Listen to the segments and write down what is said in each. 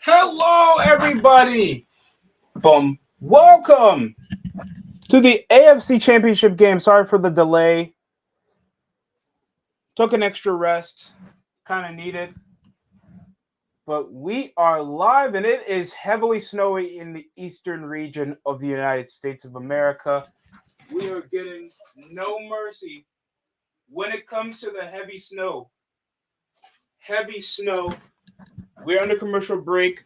Hello, everybody. Boom. Welcome to the AFC Championship game. Sorry for the delay. Took an extra rest. Kind of needed. But we are live, and it is heavily snowy in the eastern region of the United States of America. We are getting no mercy when it comes to the heavy snow. Heavy snow. We're under commercial break.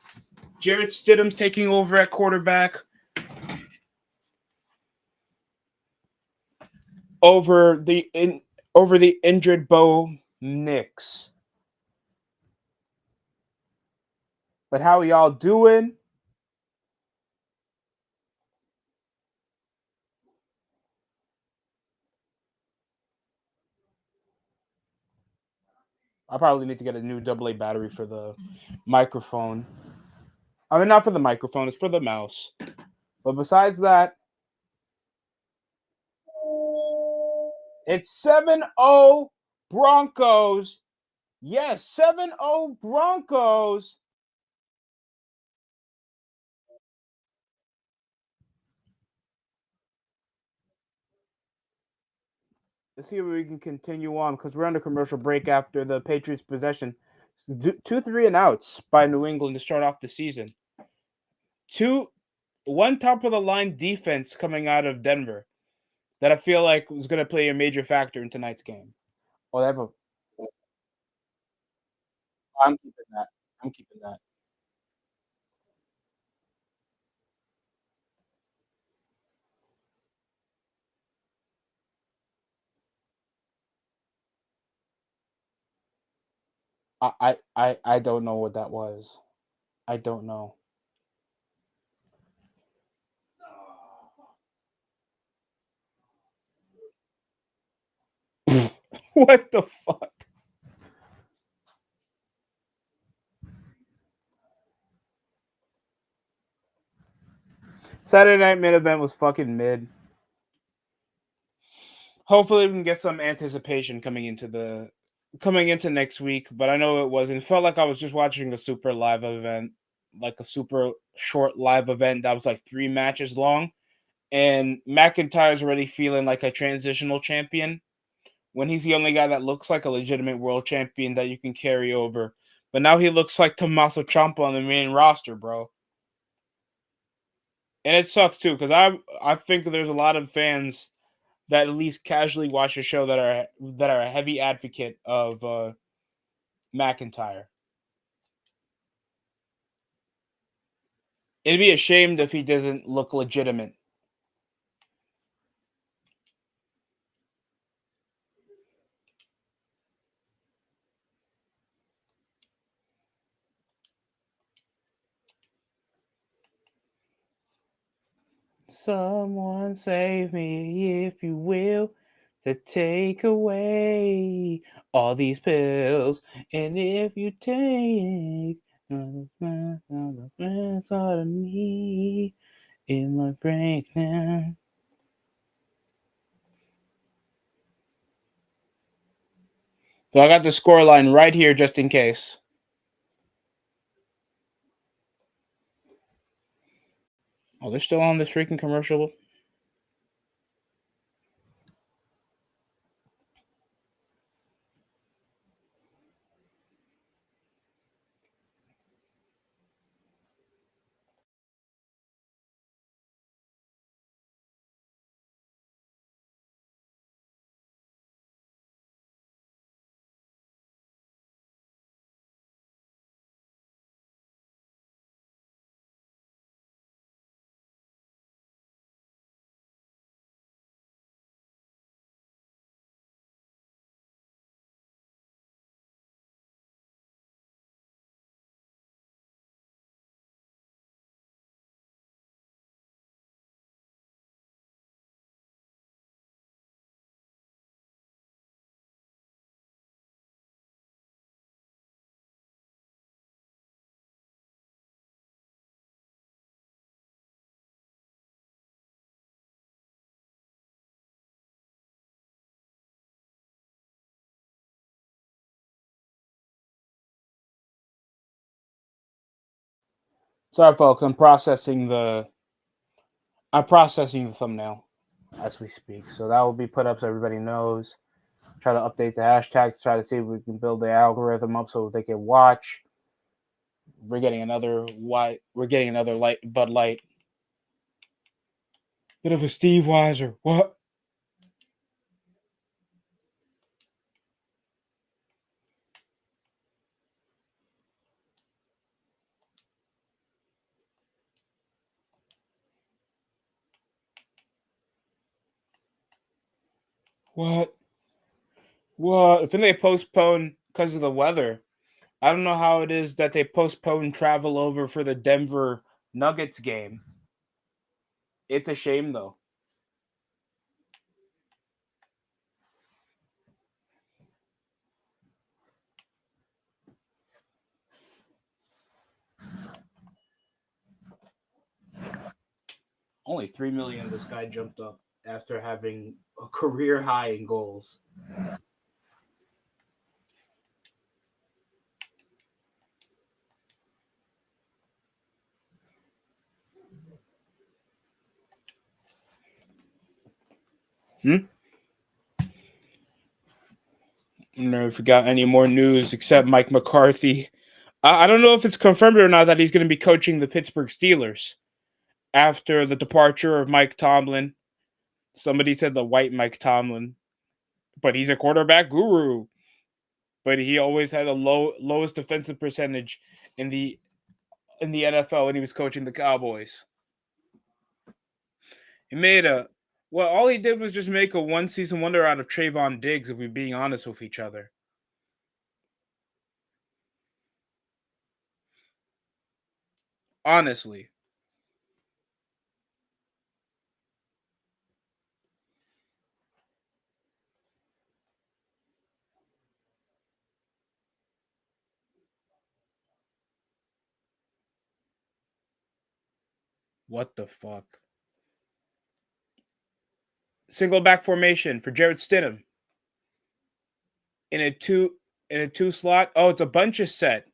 Jarrett Stidham's taking over at quarterback over the injured Bo Nix. But how y'all doing? I probably need to get a new AA battery for the microphone. I mean, not for the microphone, it's for the mouse. But besides that, it's 7-0 Broncos. Yes, 7-0 Broncos. Let's see if we can continue on because we're under commercial break after the Patriots' possession. 2 3 and outs by New England to start off the season. One top of the line defense coming out of Denver that I feel like was going to play a major factor in tonight's game. Oh, they have a. I'm keeping that. I'm keeping that. I don't know what that was. I don't know. What the fuck? Saturday Night Mid Event was fucking mid. Hopefully we can get some anticipation coming into next week, but I know it wasn't. It felt like I was just watching a super live event, like a super short live event that was like 3 matches long. And McIntyre's already feeling like a transitional champion when he's the only guy that looks like a legitimate world champion that you can carry over. But now he looks like Tommaso Ciampa on the main roster, bro. And it sucks too, because I think there's a lot of fans that at least casually watch the show that are a heavy advocate of McIntyre. It'd be ashamed if he doesn't look legitimate. Someone save me, if you will, to take away all these pills. And if you take all the friends out of me, it might break down. So I got the score line right here just in case. Oh, they're still on this freaking commercial. Sorry, folks. I'm processing the thumbnail as we speak. So that will be put up so everybody knows. Try to update the hashtags. Try to see if we can build the algorithm up so they can watch. We're getting another white. We're getting another light Bud Light. Bit of a Steve Weiser. What? What? What? I think they postponed because of the weather. I don't know how it is that they postponed travel over for the Denver Nuggets game. It's a shame though. Only 3 million this guy jumped up after having a career high in goals. Hmm? I don't know if we got any more news except Mike McCarthy. I don't know if it's confirmed or not that he's going to be coaching the Pittsburgh Steelers after the departure of Mike Tomlin. Somebody said the white Mike Tomlin, but he's a quarterback guru. But he always had the lowest defensive percentage in the NFL when he was coaching the Cowboys. He made a well, all he did was just make a one season wonder out of Trayvon Diggs, if we're being honest with each other. Honestly. What the fuck? Single back formation for Jared Stidham. In a two slot. Oh, it's a bunches set.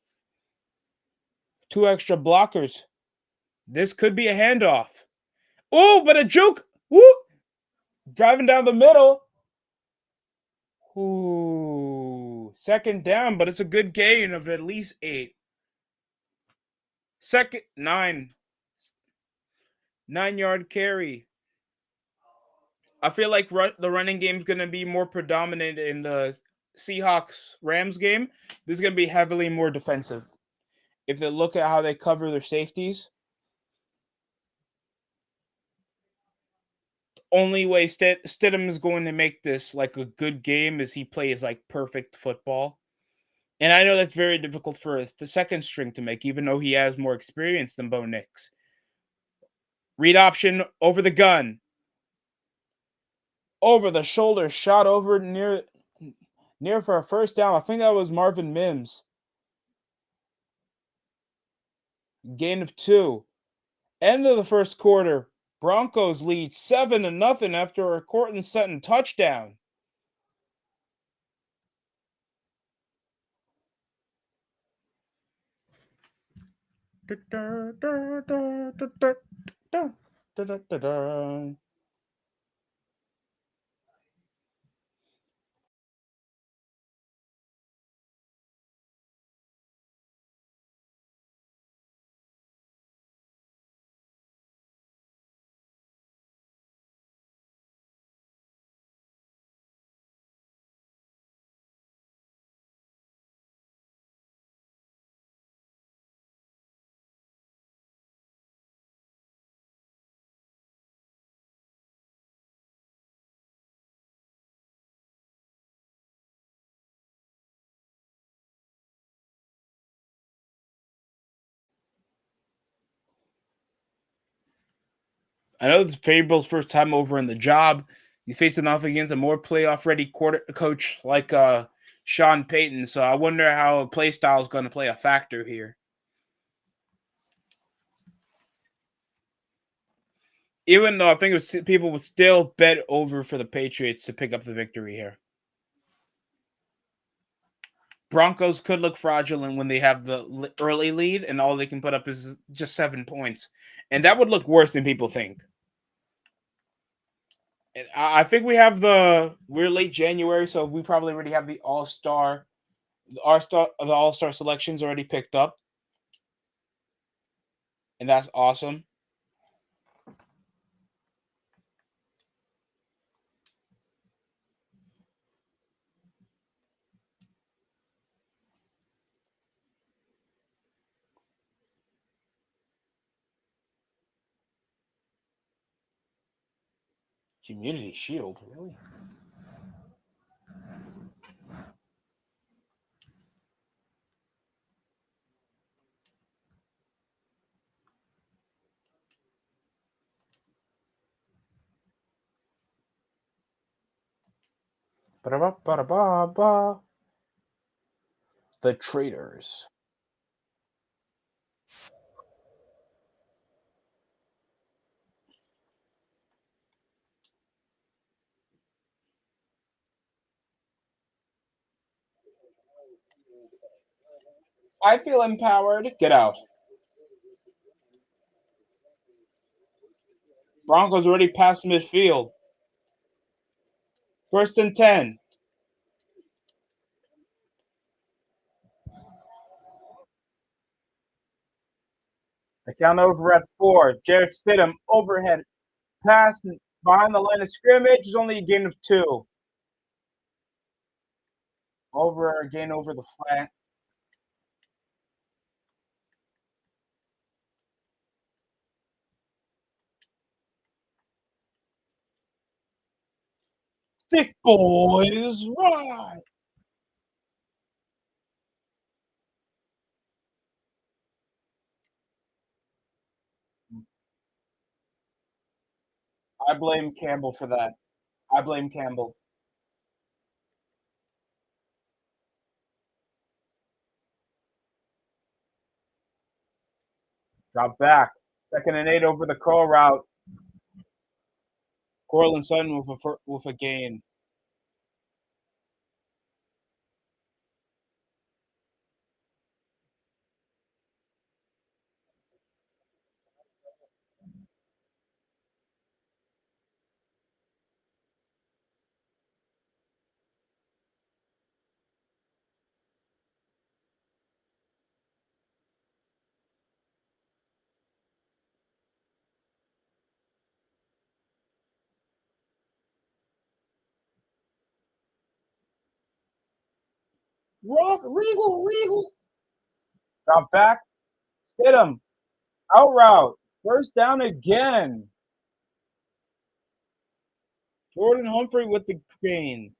Two extra blockers. This could be a handoff. Oh, but a joke. Woo! Driving down the middle. Ooh. Second down, but it's a good gain of at least 8. Second 9. 9-yard carry. I feel like the running game is going to be more predominant in the Seahawks Rams game. This is going to be heavily more defensive. If they look at how they cover their safeties, only way Stidham is going to make this like a good game is he plays like perfect football. And I know that's very difficult for the second string to make, even though he has more experience than Bo Nix. Read option over the gun. Over the shoulder, shot over near for a first down. I think that was Marvin Mims. Gain of 2. End of the first quarter. Broncos lead 7-0 after a Courtland Sutton touchdown. I know this is Fabral's first time over in the job. He's facing off against a more playoff-ready coach like Sean Payton, so I wonder how play style is going to play a factor here. Even though I think people would still bet over for the Patriots to pick up the victory here. Broncos could look fraudulent when they have the early lead and all they can put up is just 7 points, and that would look worse than people think. And I think we're late January, so we probably already have the All Star selections already picked up, and that's awesome. Community Shield, really? Ba-da-ba-ba-da-ba-ba. The Traders. I feel empowered. Get out. Broncos already past midfield. First and 10. I count over at 4. Jarrett Stidham, overhead pass behind the line of scrimmage is only a gain of 2. Again over the flat. Thick boys, right. I blame Campbell for that. I blame Campbell. Drop back. Second and 8 over the curl route. Cortland Sutton with a gain. Regal. Drop back. Hit him. Out route. First down again. Jordan Humphrey with the gain.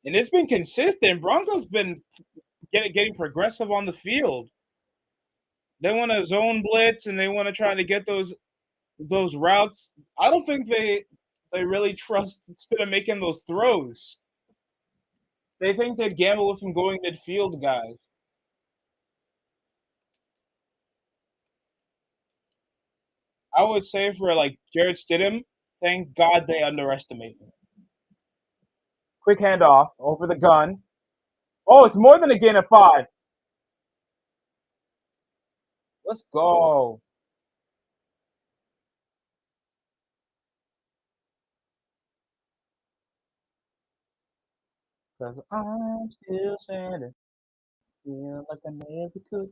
And it's been consistent. Broncos been getting progressive on the field. They want to zone blitz and they want to try to get those routes. I don't think they really trust instead of making those throws. They think they'd gamble with him going midfield, guys. I would say for like Jared Stidham, thank God they underestimate him. Quick handoff over the gun. Oh, it's more than a gain of 5. Let's go. Cause I'm still standing. Feel like I never could.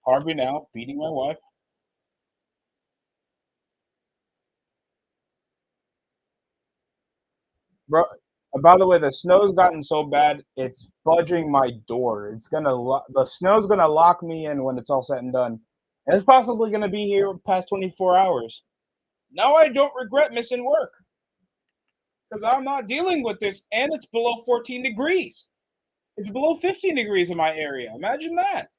Harvey now beating my wife. Bro, by the way, the snow's gotten so bad it's budging my door. The snow's gonna lock me in when it's all said and done, and it's possibly gonna be here past 24 hours. Now I don't regret missing work because I'm not dealing with this, and it's below 14 degrees. It's below 15 degrees in my area. Imagine that.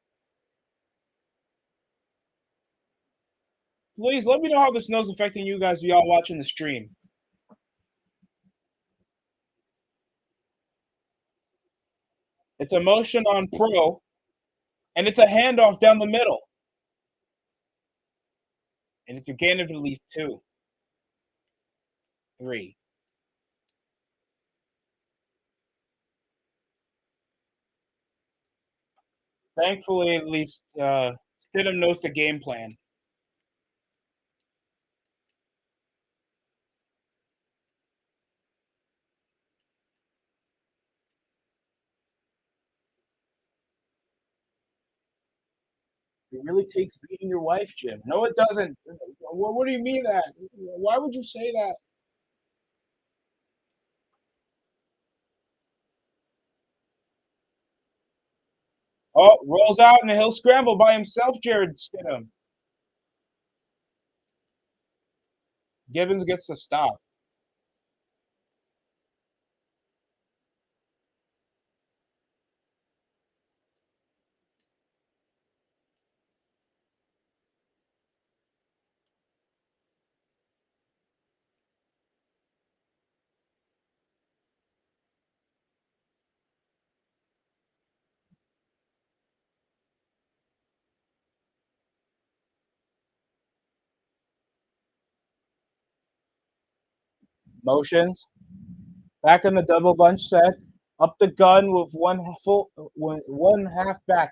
Please let me know how the snow's affecting you guys. Y'all watching the stream. It's a motion on pro, and it's a handoff down the middle. and it's a gain of at least two, three. Thankfully, at least Stidham knows the game plan. It really takes beating your wife, Jim. No, it doesn't. What do you mean that? Why would you say that? Oh, rolls out and he'll scramble by himself, Jared Stidham. Gibbons gets the stop. Motions. Back in the double bunch set. Up the gun with one half back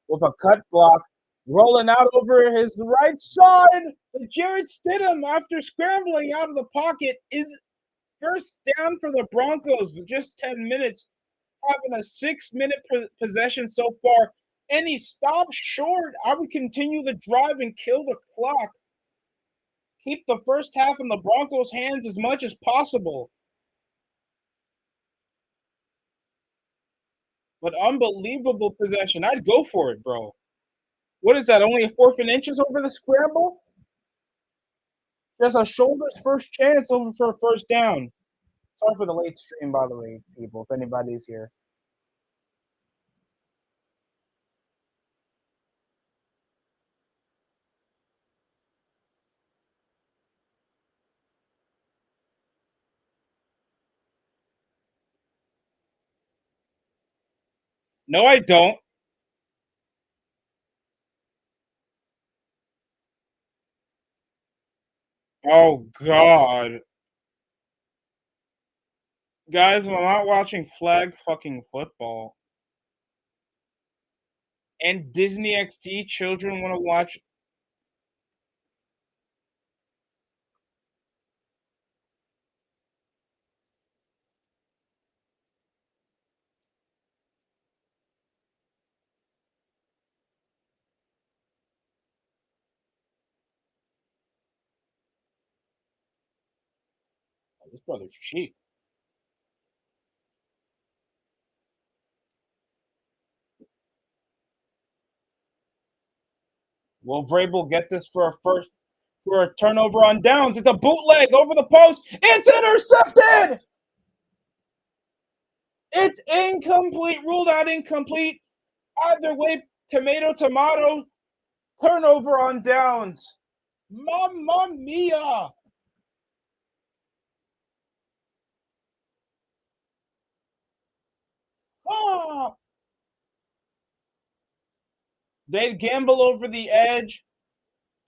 with a cut block. Rolling out over his right side. But Jared Stidham, after scrambling out of the pocket, is first down for the Broncos with just 10 minutes, having a 6-minute possession so far. And he stopped short. I would continue the drive and kill the clock. Keep the first half in the Broncos' hands as much as possible. But unbelievable possession. I'd go for it, bro. What is that? Only a 4th and inches over the scramble? Just a shoulder's first chance over for a first down. Sorry for the late stream, by the way, people, if anybody's here. No, I don't. Oh, God. Guys, I'm not watching flag fucking football. And Disney XD, children want to watch. Oh, this brother's cheap. Will Vrabel get this for a turnover on downs? It's a bootleg over the post. It's intercepted. It's incomplete. Ruled out incomplete. Either way, tomato. Turnover on downs. Mamma mia. Ah. They'd gamble over the edge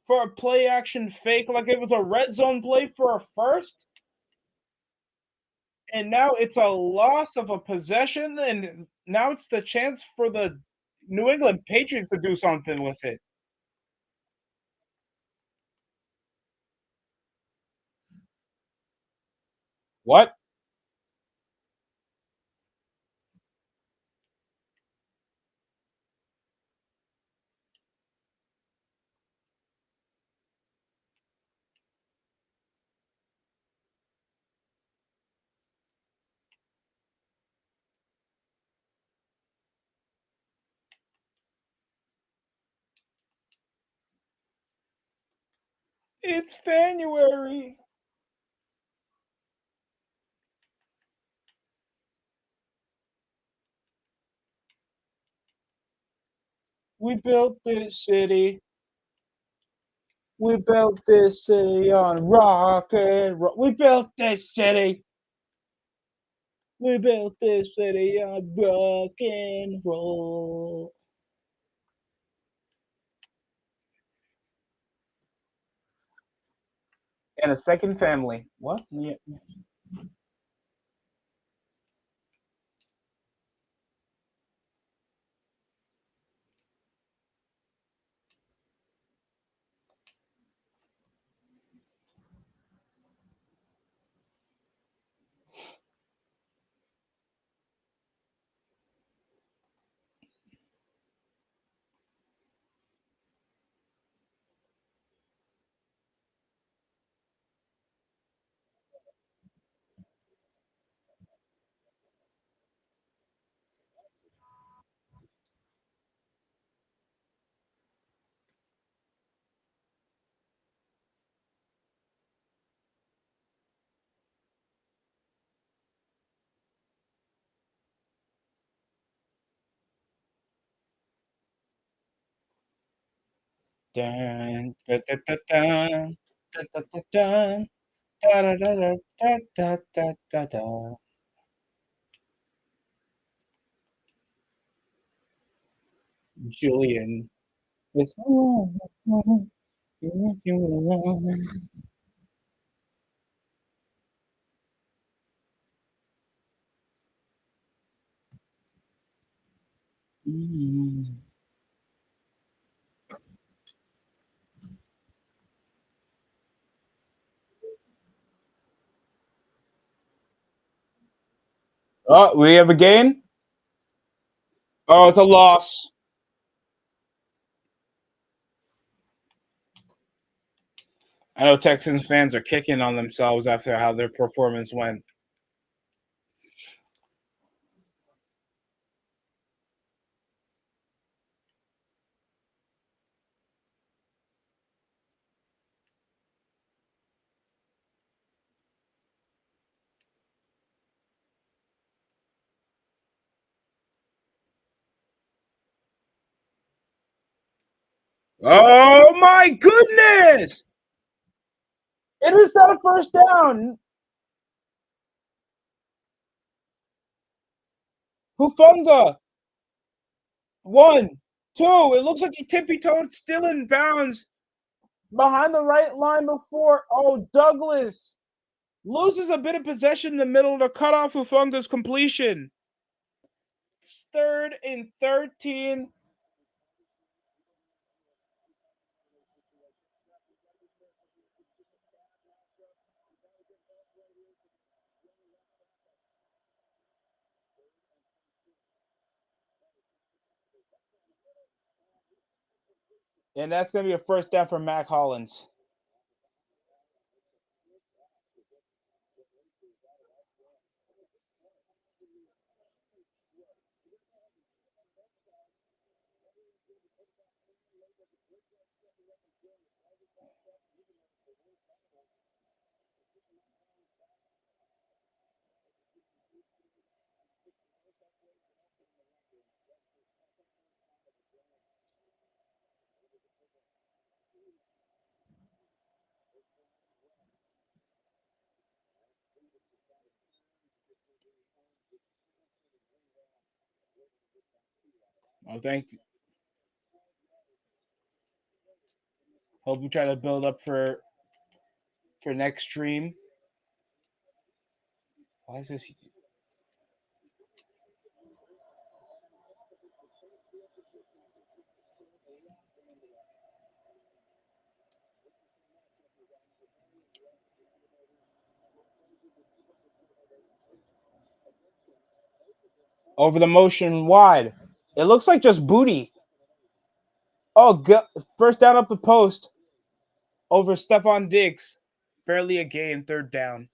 for a play action fake like it was a red zone play for a first. And now it's a loss of a possession, and now it's the chance for the New England Patriots to do something with it. What? It's January. We built this city. We built this city on rock and roll. We built this city. We built this city on rock and roll. And a second family. What? Yeah. Dun, da, da, da, dun, da, da, da, dun, da, da, da, da, da, da, da, da. Julian. With Oh, we have a gain? Oh, it's a loss. I know Texans fans are kicking on themselves after how their performance went. Oh my goodness! It is not a first down. Hufunga. One, two. It looks like he tippy toed still in bounds behind the right line before. Oh, Douglas loses a bit of possession in the middle to cut off Hufunga's completion. Third and 13. And that's going to be a first down for Mac Hollins. Oh, thank you. Hope we try to build up for next stream. Why is this over the motion wide? It looks like just booty. Oh, first down up the post over Stephon Diggs. Barely a gain, third down.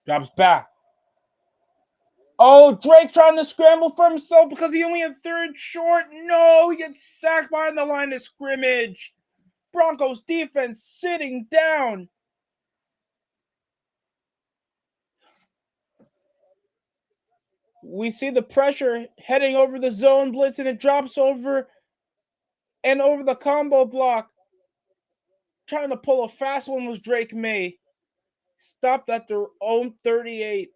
Drops back. Oh, Drake trying to scramble for himself because he only had third short. No, he gets sacked behind the line of scrimmage. Broncos defense sitting down. We see the pressure heading over the zone blitz, and it drops over and over the combo block. Trying to pull a fast one was Drake May. Stopped at their own 38.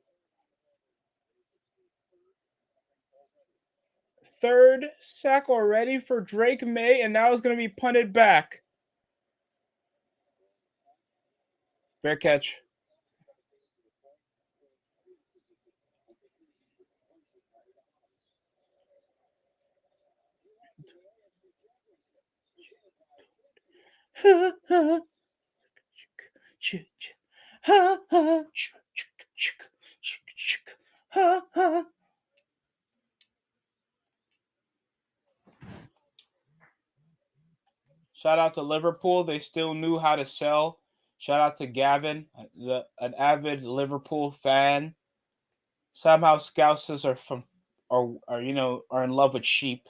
Third sack already for Drake May, and now it's going to be punted back. Fair catch. Shout out to Liverpool. They still knew how to sell. Shout out to Gavin, an avid Liverpool fan. Somehow Scousers are in love with sheep,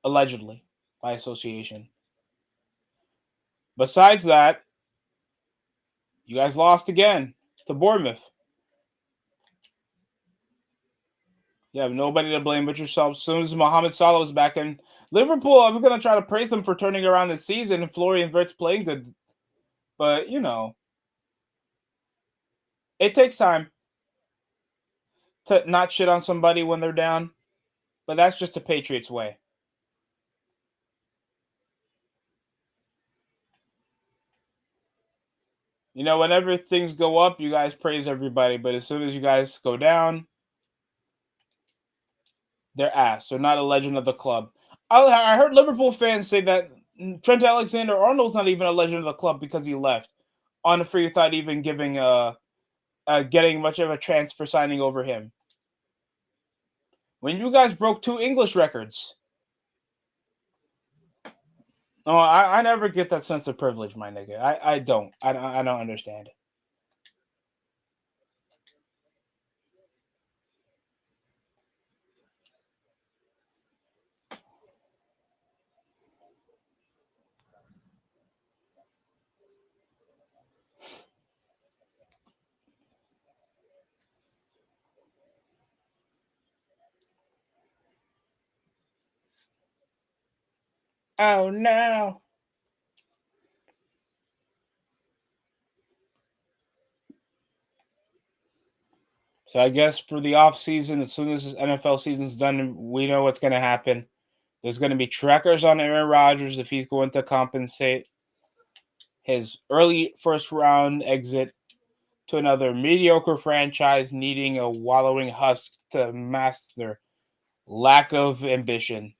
allegedly, by association. Besides that, you guys lost again to Bournemouth. You have nobody to blame but yourself. As soon as Mohamed Salah was back in Liverpool, I'm going to try to praise them for turning around the season and Florian Wirtz playing good. But, it takes time to not shit on somebody when they're down. But that's just the Patriots way. Whenever things go up, you guys praise everybody. But as soon as you guys go down, they're ass. They're not a legend of the club. I heard Liverpool fans say that Trent Alexander-Arnold's not even a legend of the club because he left on a free without even giving getting much of a chance for signing over him. When you guys broke 2 English records. No, I never get that sense of privilege, my nigga. I don't. I don't understand. Oh, no. So I guess for the off season, as soon as this NFL season's done, we know what's going to happen. There's going to be trackers on Aaron Rodgers if he's going to compensate his early first round exit to another mediocre franchise needing a wallowing husk to mask their lack of ambition.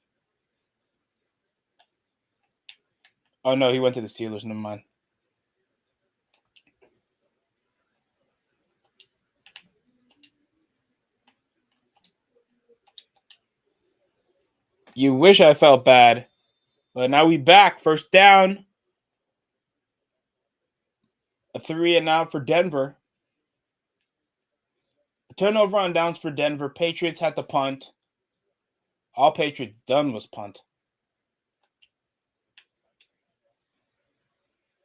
Oh no, he went to the Steelers. Never mind. You wish I felt bad, but now we back. First down. A 3-and-out for Denver. A turnover on downs for Denver. Patriots had to punt. All Patriots done was punt.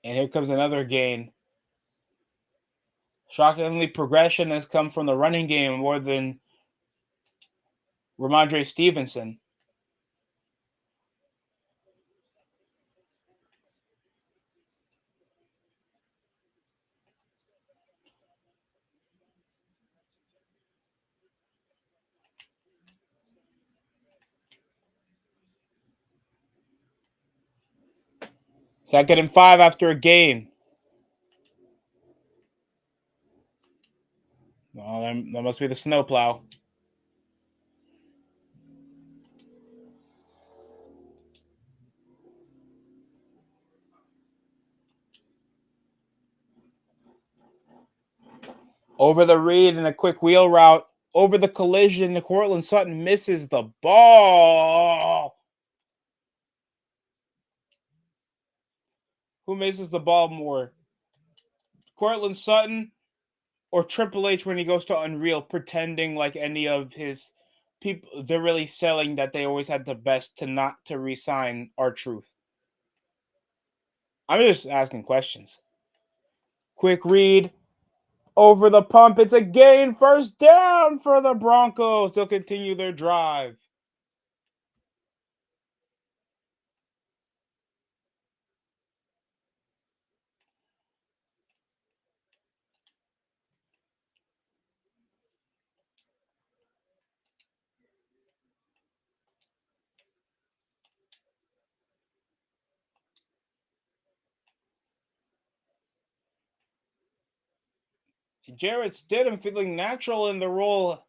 And here comes another gain. Shockingly, progression has come from the running game more than Ramondre Stevenson. Second and 5 after a gain. Oh, that must be the snowplow. Over the read and a quick wheel route. Over the collision, Cortland Sutton misses the ball. Who misses the ball more? Cortland Sutton or Triple H when he goes to Unreal, pretending like any of his people, they're really selling that they always had the best to not to resign R-Truth. I'm just asking questions. Quick read over the pump. It's a gain, first down for the Broncos. They'll continue their drive. Jarrett Stidham feeling natural in the role,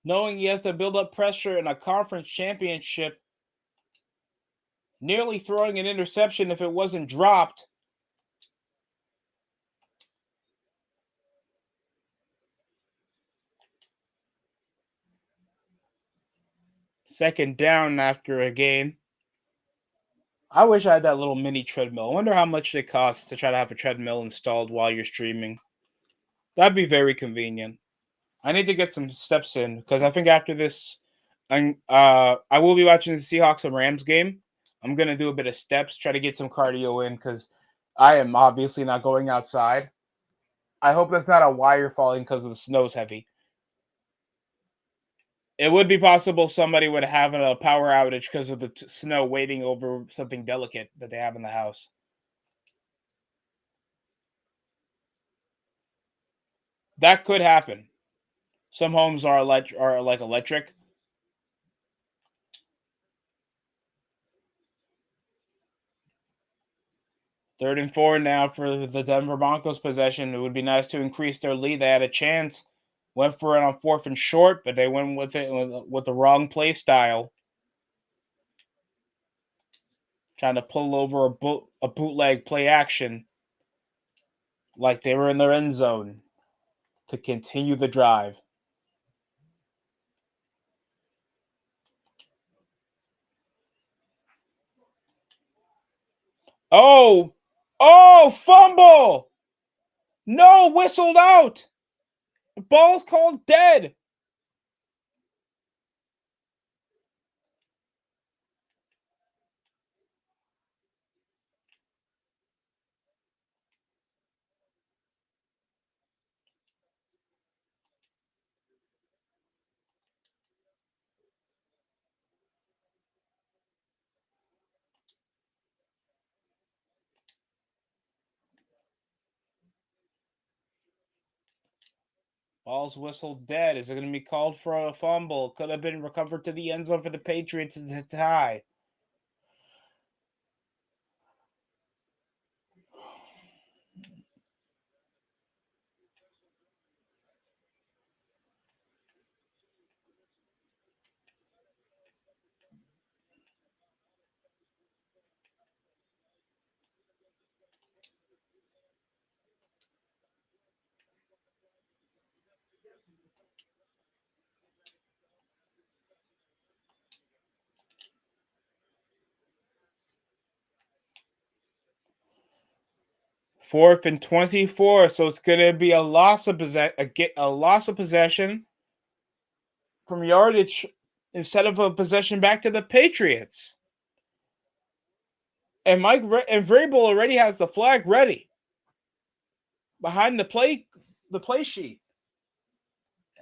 knowing he has to build up pressure in a conference championship, nearly throwing an interception if it wasn't dropped. Second down after a gain. I wish I had that little mini treadmill. I wonder how much it costs to try to have a treadmill installed while you're streaming. That'd be very convenient. I need to get some steps in because I think after this, I will be watching the Seahawks and Rams game. I'm gonna do a bit of steps, try to get some cardio in because I am obviously not going outside. I hope that's not a wire falling because the snow's heavy. It would be possible somebody would have a power outage because of the snow waiting over something delicate that they have in the house. That could happen. Some homes are like electric. Third and four now for the Denver Broncos possession. It would be nice to increase their lead. They had a chance. Went for it on fourth and short, but they went with it with the wrong play style. Trying to pull over a bootleg play action like they were in their end zone to continue the drive. Oh, oh, fumble! No, whistled out. The ball's called dead. Ball's whistled dead. Is it going to be called for a fumble? Could have been recovered to the end zone for the Patriots to tie. Fourth and 24, so it's going to be a loss of possession from yardage instead of a possession back to the Patriots. And and Vrabel already has the flag ready behind the play sheet.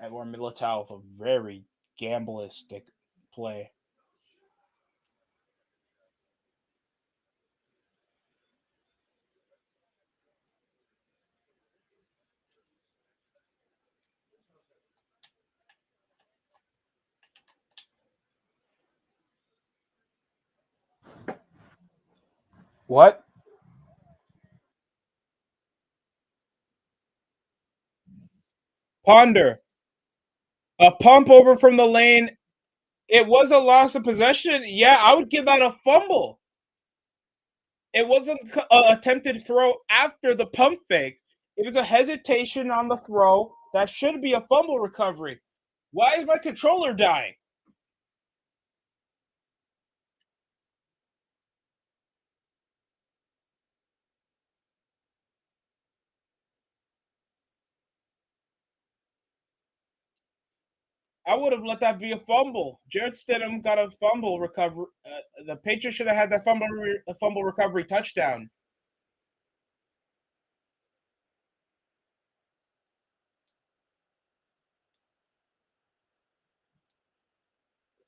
Edward Militao with a very gamblistic play. What? Ponder. A pump over from the lane. It was a loss of possession. Yeah, I would give that a fumble. It wasn't an attempted throw after the pump fake. It was a hesitation on the throw. That should be a fumble recovery. Why is my controller dying? I would have let that be a fumble. Jared Stidham got a fumble recovery. The Patriots should have had that fumble recovery touchdown.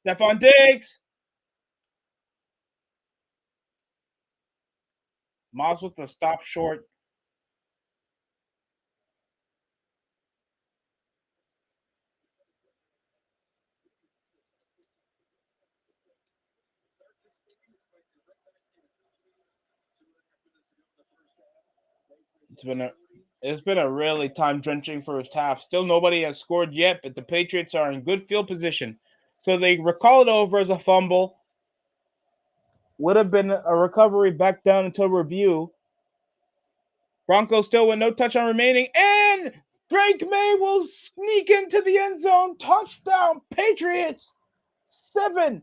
Stephon Diggs. Moss with the stop short. It's been a it's been a really time drenching first half. Still nobody has scored yet, but the Patriots are in good field position. So they recall it over as a fumble. Would have been a recovery back down until review. Broncos still with no touchdown remaining, and Drake May will sneak into the end zone. Touchdown, Patriots. 7-7.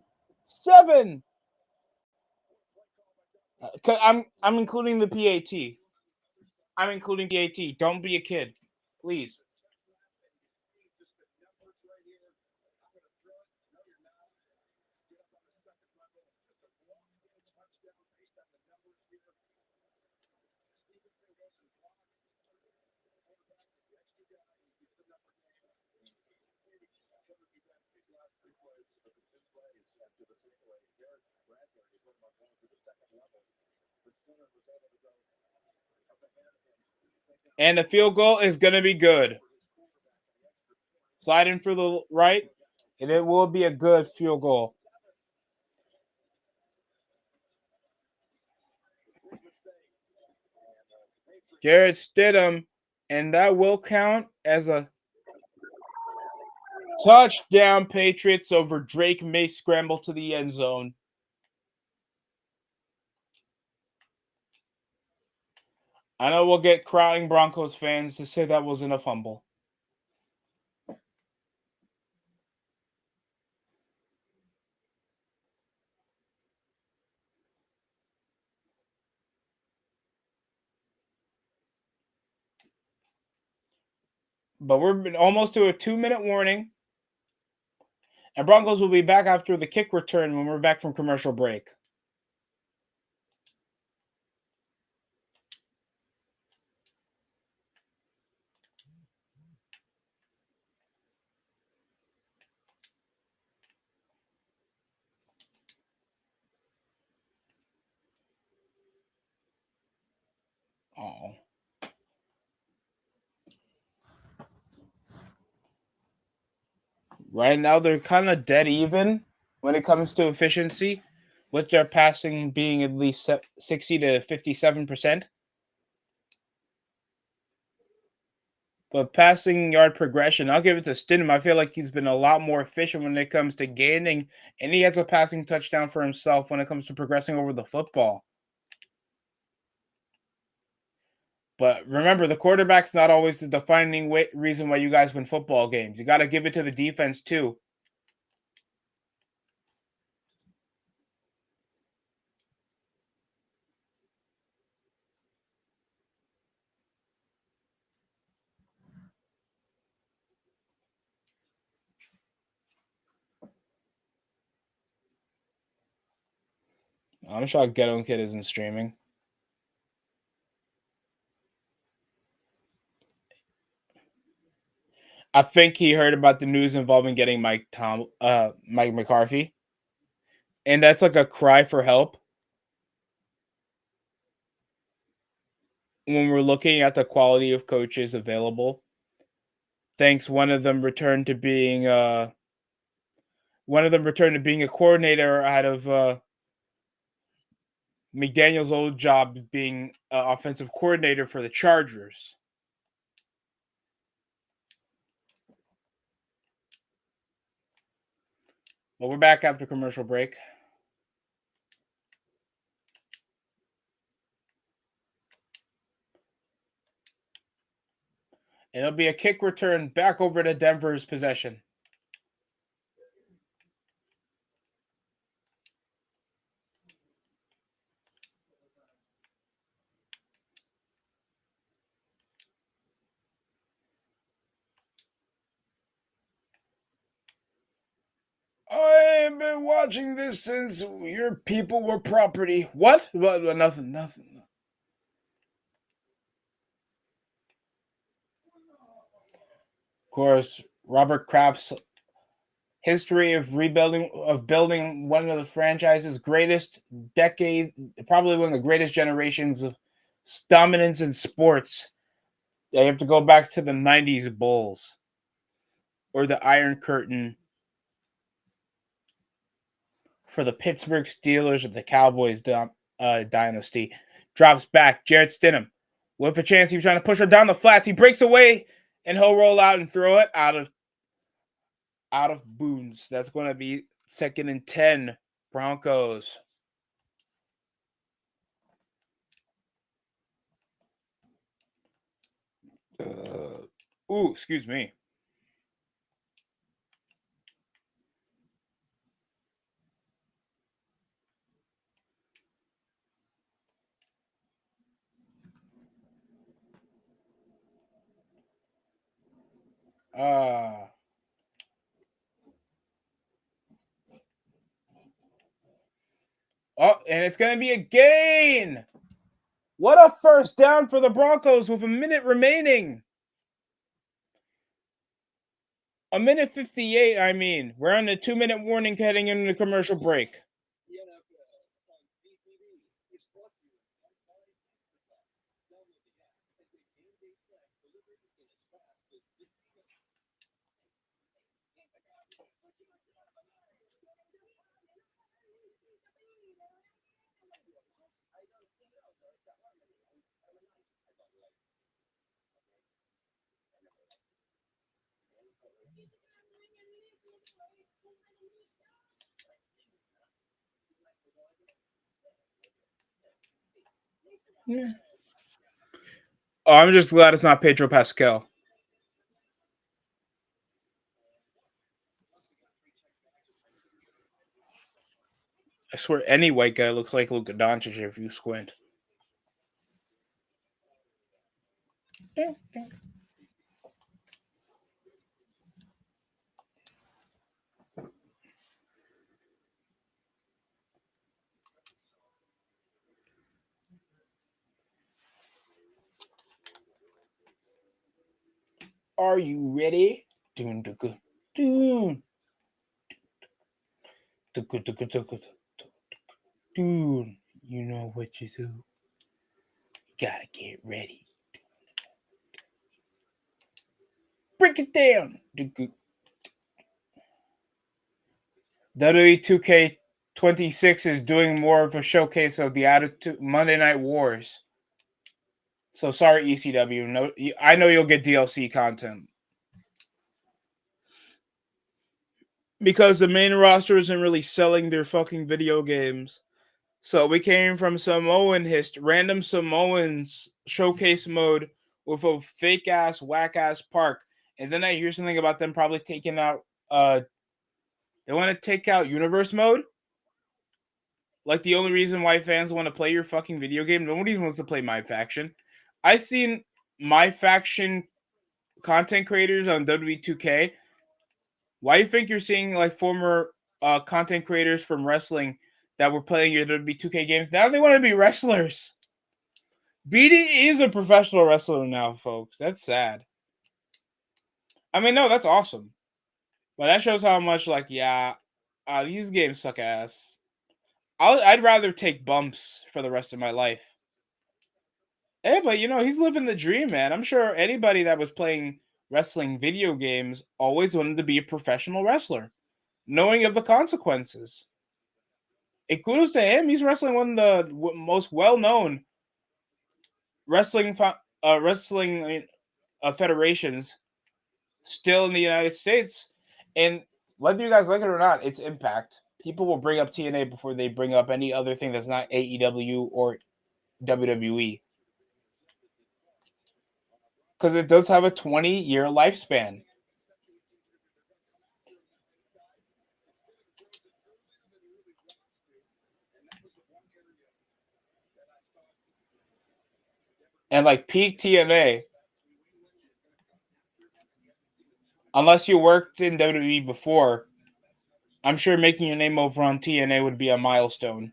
I'm including the PAT. I'm including PAT. Don't be a kid, please. And the field goal is going to be good. Slide in for the right, and it will be a good field goal. Jared Stidham, and that will count as a touchdown. Patriots over Drake May scramble to the end zone. I know we'll get crying Broncos fans to say that wasn't a fumble. But we're almost to a 2-minute warning. And Broncos will be back after the kick return when we're back from commercial break. Oh. Right now, they're kind of dead even when it comes to efficiency, with their passing being at least 60 to 57%. But passing yard progression, I'll give it to Stidham. I feel like he's been a lot more efficient when it comes to gaining, and he has a passing touchdown for himself when it comes to progressing over the football. But remember, the quarterback's not always the defining reason why you guys win football games. You got to give it to the defense too. I'm shocked Ghetto Kid isn't streaming. I think he heard about the news involving getting Mike McCarthy, and that's like a cry for help when we're looking at the quality of coaches available. Thanks, one of them returned to being a coordinator out of McDaniel's old job being offensive coordinator for the Chargers. But we're back after commercial break. And it'll be a kick return back over to Denver's possession. have been watching this since your people were property. What? Nothing, nothing. Of course, Robert Kraft's history of rebuilding, of building one of the franchise's greatest decades, probably one of the greatest generations of dominance in sports. They have to go back to the 90s Bulls or the Iron Curtain for the Pittsburgh Steelers of the Cowboys dynasty. Drops back. Jarrett Stidham with a chance. He was trying to push her down the flats. He breaks away and he'll roll out and throw it out of bounds. That's going to be 2nd and 10. Broncos. Ooh, excuse me. Uh oh, and it's gonna be a gain. What a first down for the Broncos with a minute remaining. A minute 58, I mean. We're on the 2-minute warning heading into the commercial break. Yeah. Oh, I'm just glad it's not Pedro Pascal. I swear any white guy looks like Luka Doncic if you squint. Are you ready? Doon, doon, doon, doon. You know what you do. You gotta get ready. Break it down. WWE 2K26 is doing more of a showcase of the Attitude Monday Night Wars. So sorry, ECW. No, I know you'll get DLC content because the main roster isn't really selling their fucking video games. So we came from Samoan history, random Samoans showcase mode with a fake ass, whack ass park, and then I hear something about them probably taking out. They want to take out universe mode. Like the only reason why fans want to play your fucking video game, nobody wants to play My Faction. I seen My Faction content creators on WWE 2K. Why do you think you're seeing like former content creators from wrestling that were playing your WWE 2K games? Now they want to be wrestlers. BD is a professional wrestler now, folks. That's sad. I mean, no, that's awesome. But that shows how much, like, yeah, these games suck ass. I'd rather take bumps for the rest of my life. Hey, but you know, he's living the dream, man. I'm sure anybody that was playing wrestling video games always wanted to be a professional wrestler, knowing of the consequences. And kudos to him. He's wrestling one of the most well-known wrestling federations still in the United States. And whether you guys like it or not, it's Impact. People will bring up TNA before they bring up any other thing that's not AEW or WWE. Because it does have a 20-year lifespan. And like peak TNA, unless you worked in WWE before, I'm sure making your name over on TNA would be a milestone.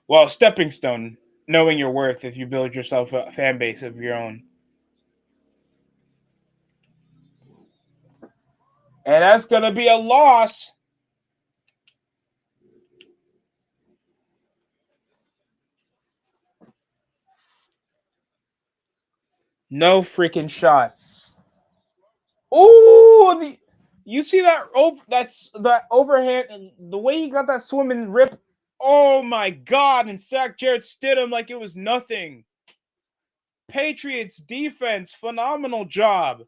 Well, a stepping stone, knowing your worth if you build yourself a fan base of your own. And that's going to be a loss. No freaking shot. Ooh, you see that that's that overhand, the way he got that swimming rip. Oh my god, and Zach Jarrett stood him like it was nothing. Patriots defense, phenomenal job.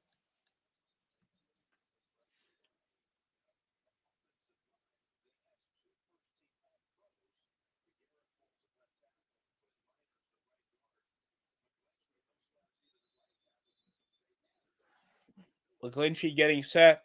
Lynchy getting set.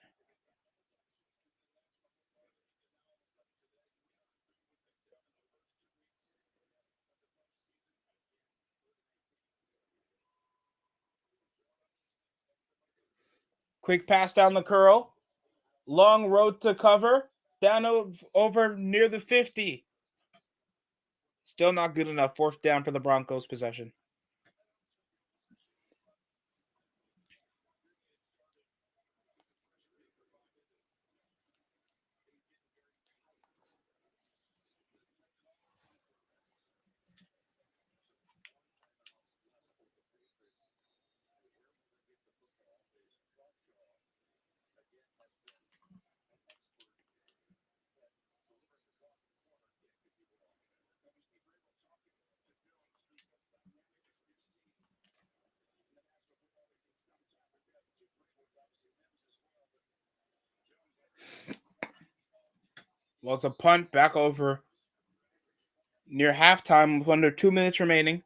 Quick pass down the curl. Long road to cover. Down over near the 50. Still not good enough. Fourth down for the Broncos possession. Well, it's a punt back over near halftime with under 2 minutes remaining.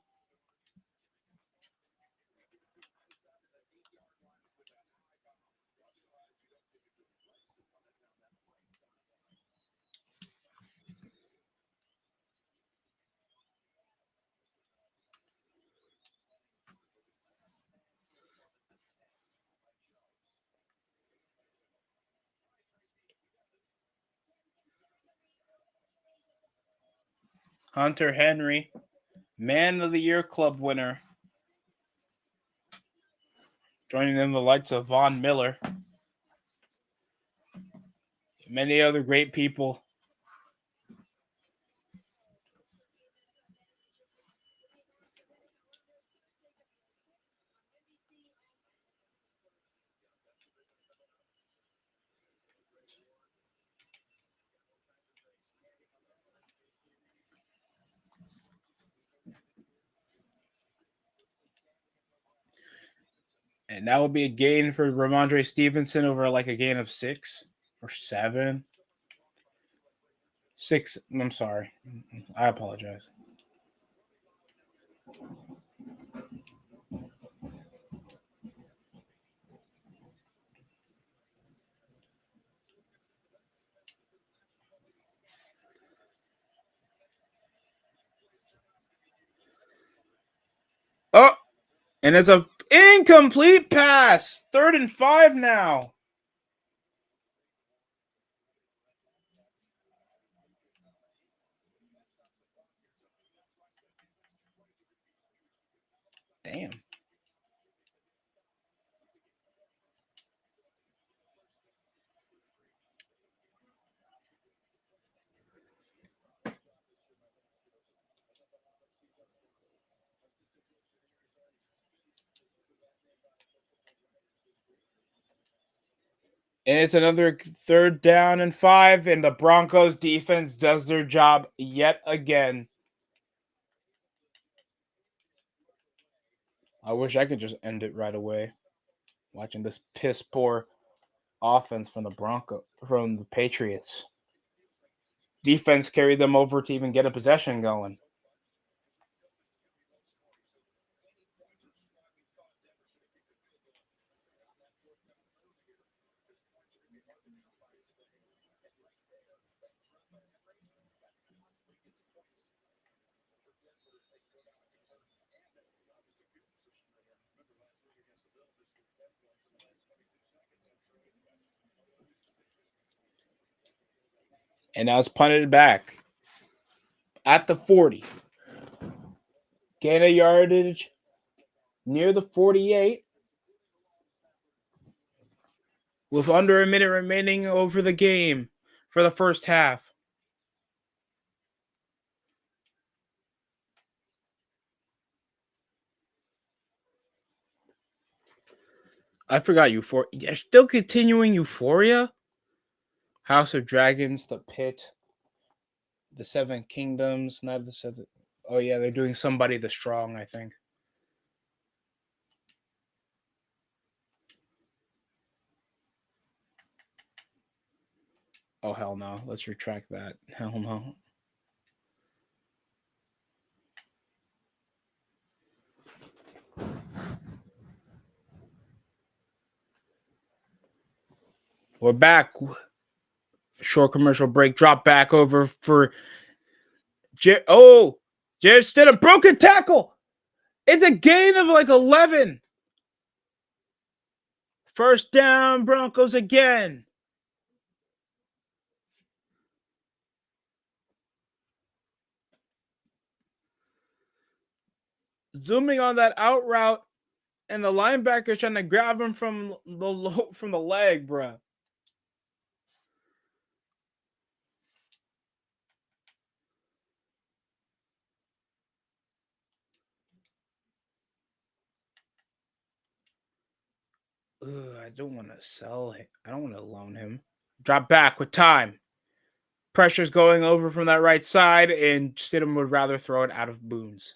Hunter Henry, Man of the Year Club winner. Joining in the likes of Von Miller. Many other great people. And that would be a gain for Ramondre Stevenson over like a gain of 6 or 7. 6. I'm sorry. I apologize. Oh, and it's a incomplete pass. 3rd and 5 now. Damn. And it's another 3rd down and 5, and the Broncos defense does their job yet again. I wish I could just end it right away. Watching this piss poor offense from the Patriots. Defense carried them over to even get a possession going. And now it's punted back at the 40. Gain a yardage near the 48 with under a minute remaining over the game for the first half. I forgot Euphoria. You're still continuing Euphoria? House of Dragons, The Pit, The Seven Kingdoms, not the Seven. Oh, yeah, they're doing Somebody the Strong, I think. Oh, hell no. Let's retract that. Hell no. We're back. Short commercial break. Drop back over for Jared Stidham. Broken tackle. It's a gain of like 11. First down, Broncos again. Zooming on that out route, and the linebacker's trying to grab him from the leg, bruh. Ugh, I don't want to sell him. I don't want to loan him. Drop back with time. Pressure's going over from that right side, and Stidham would rather throw it out of bounds.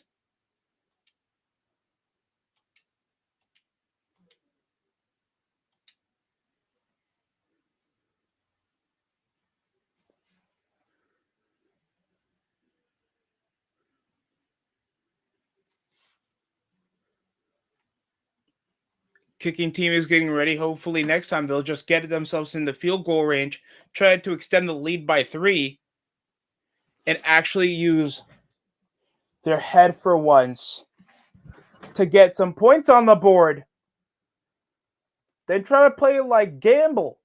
Kicking team is getting ready. Hopefully, next time they'll just get themselves in the field goal range, try to extend the lead by 3, and actually use their head for once to get some points on the board. They try to play like Campbell.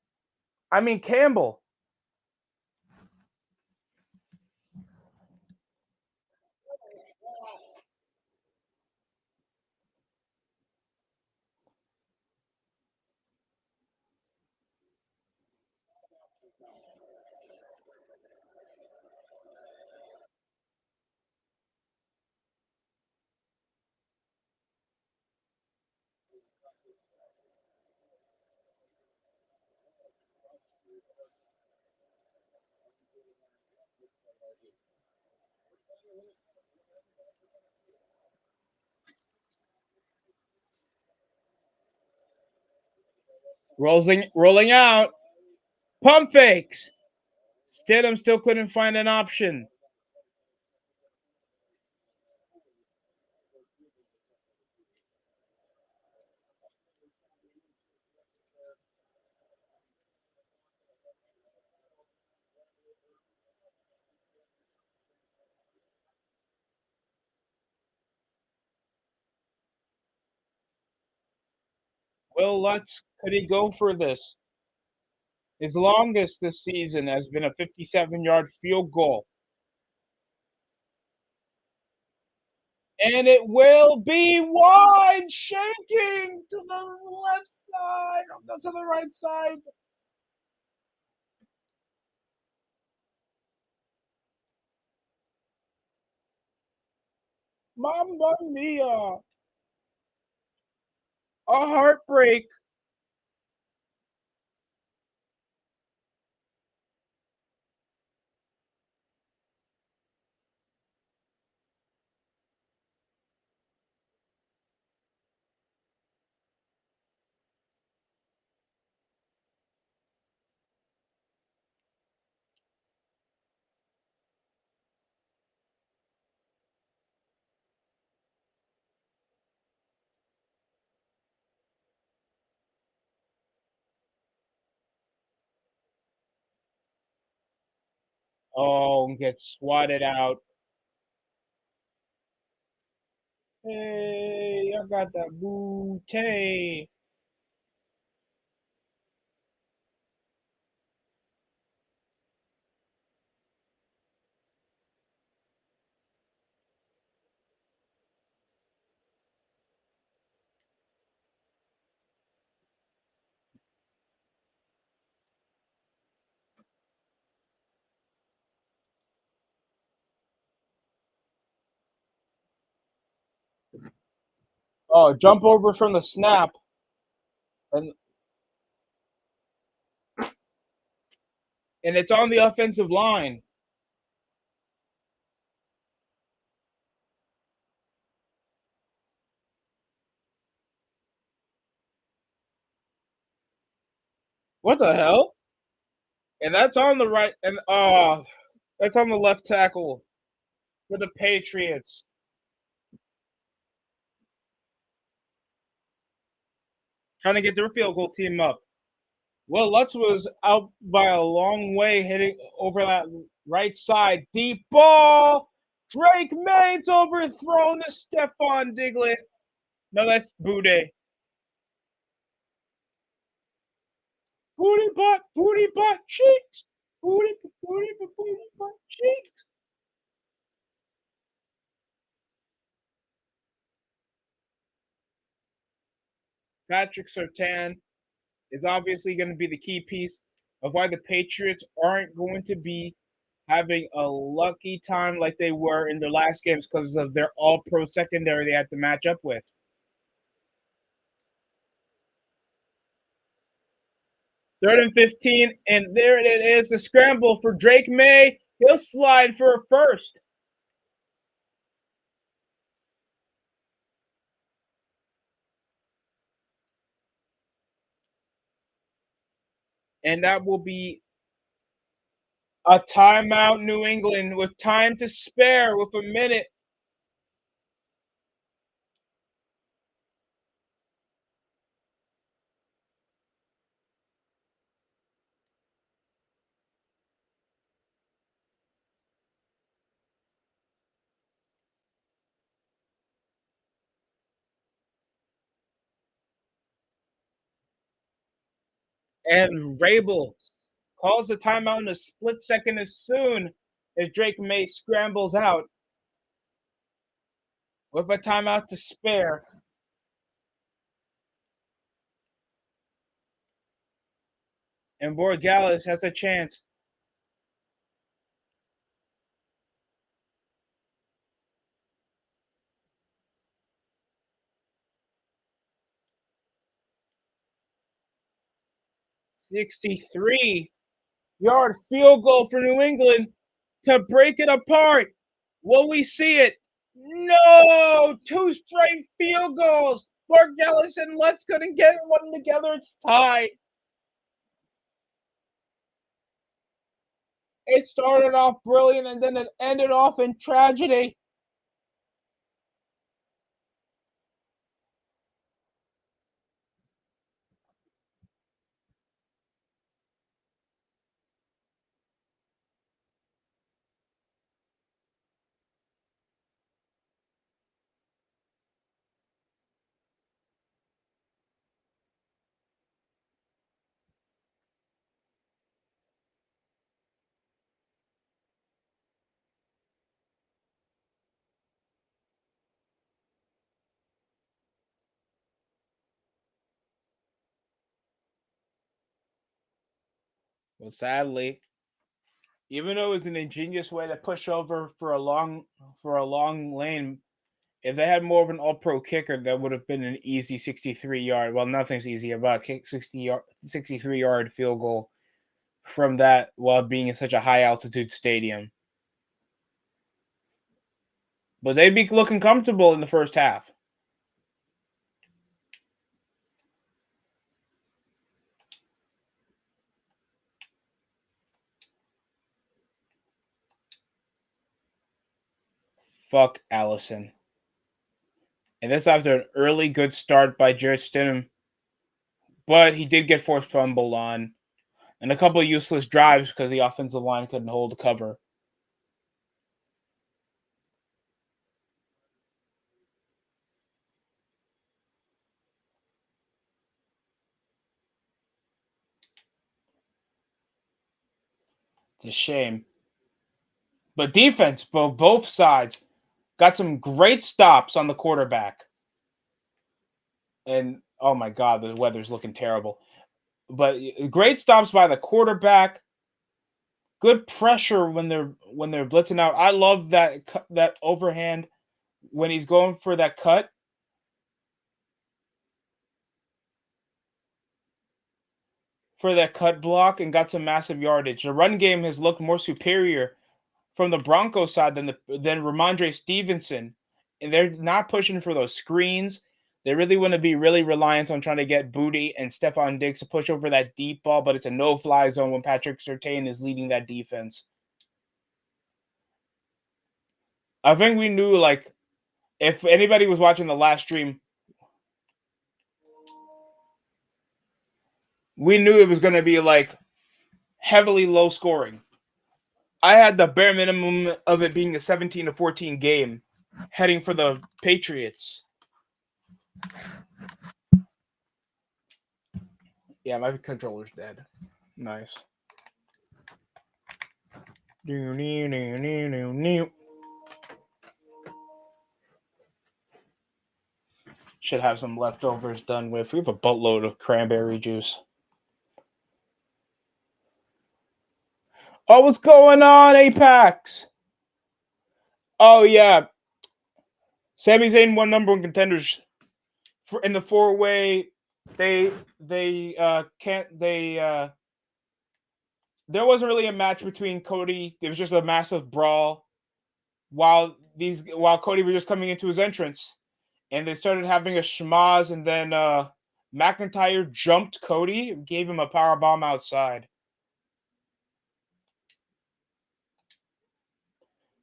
Rolling out. Pump fakes. Stidham still couldn't find an option. Will Lutz, could he go for this? His longest this season has been a 57-yard field goal. And it will be wide, shaking to the left side, to the right side. Mamma mia. A heartbreak. Oh, and gets swatted out. Hey, I got that booty. Oh, jump over from the snap, and it's on the offensive line. What the hell? And that's on the right, and that's on the left tackle for the Patriots. Trying to get their field goal team up. Well, Lutz was out by a long way, hitting over that right side. Deep ball. Drake May's overthrown to Stephon Diglet. No, that's Boudet. Booty butt cheeks. Booty butt cheeks. Patrick Surtain is obviously going to be the key piece of why the Patriots aren't going to be having a lucky time like they were in their last games because of their all pro secondary they had to match up with. 3rd and 15, and there it is, the scramble for Drake May. He'll slide for a first. And that will be a timeout, New England, with time to spare, with a minute. And Rabel calls the timeout in a split second as soon as Drake May scrambles out with a timeout to spare. And Borgalis has a chance. '63-yard field goal for New England to break it apart. Will we see it? No! Two straight field goals. Borgalis and Lutz couldn't get one together. It's tied. It started off brilliant and then it ended off in tragedy. Well, sadly, even though it was an ingenious way to push over for a long lane, if they had more of an all-pro kicker, that would have been an easy 63-yard. Well, nothing's easy about kick 63-yard field goal from that while being in such a high altitude stadium. But they'd be looking comfortable in the first half. Fuck Allison. And this after an early good start by Jarrett Stidham, but he did get forced fumbled on, and a couple of useless drives because the offensive line couldn't hold the cover. It's a shame. But defense, both sides, got some great stops on the quarterback. And oh my god, the weather's looking terrible. But great stops by the quarterback. Good pressure when they're blitzing out. I love that overhand when he's going for that cut. for that cut block and got some massive yardage. The run game has looked more superior from the Broncos side than Ramondre Stevenson, and they're not pushing for those screens. They really want to be really reliant on trying to get Booty and Stephon Diggs to push over that deep ball, but it's a no-fly zone when Patrick Surtain is leading that defense. I think we knew, like, if anybody was watching the last stream, we knew it was going to be, like, heavily low scoring. I had the bare minimum of it being a 17-14 game heading for the Patriots. Yeah, my controller's dead. Nice. Should have some leftovers done with. We have a boatload of cranberry juice. Oh, what's going on, Apex? Oh, yeah. Sami Zayn won number one contenders in the four-way. There wasn't really a match between Cody. It was just a massive brawl while Cody was just coming into his entrance, and they started having a schmoz, and then McIntyre jumped Cody, gave him a power bomb outside.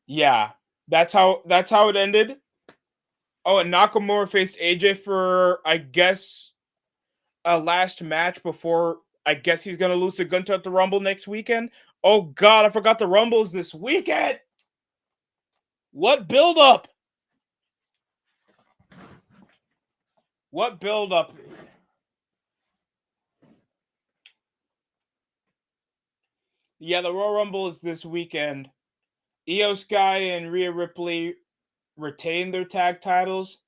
Yeah, that's how it ended. Oh, and Nakamura faced AJ for, I guess, a last match before, I guess he's going to lose to Gunther at the Rumble next weekend. Oh, God, I forgot the Rumbles this weekend. What build-up? What build-up? Yeah, the Royal Rumble is this weekend. Io Sky and Rhea Ripley retain their tag titles,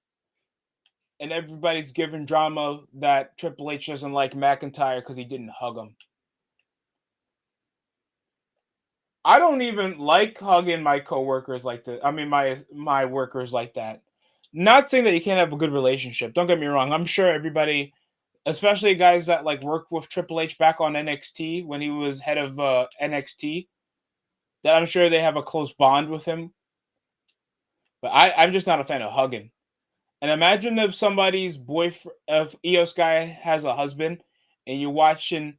and everybody's giving drama that Triple H doesn't like McIntyre because he didn't hug him. I don't even like hugging my coworkers like that. I mean, my workers like that. Not saying that you can't have a good relationship. Don't get me wrong. I'm sure everybody, especially guys that like work with Triple H back on NXT when he was head of NXT, that I'm sure they have a close bond with him. But I'm just not a fan of hugging. And imagine if somebody's boyfriend, if Io Sky has a husband, and you're watching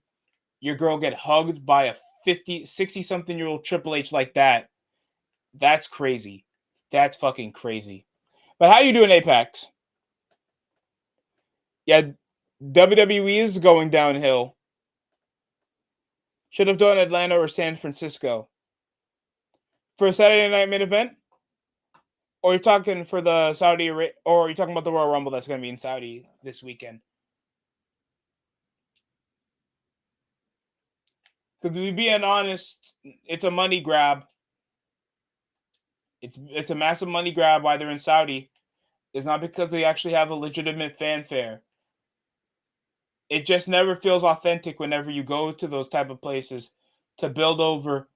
your girl get hugged by a 50, 60-something-year-old Triple H like that. That's crazy. That's fucking crazy. But how you doing, Apex? Yeah, WWE is going downhill. Should have done Atlanta or San Francisco. For a Saturday night main event? Or you're talking for the Saudi, or you're talking about the Royal Rumble that's going to be in Saudi this weekend? Because to be being honest, it's a money grab. It's a massive money grab why they're in Saudi. It's not because they actually have a legitimate fanfare. It just never feels authentic whenever you go to those type of places to build over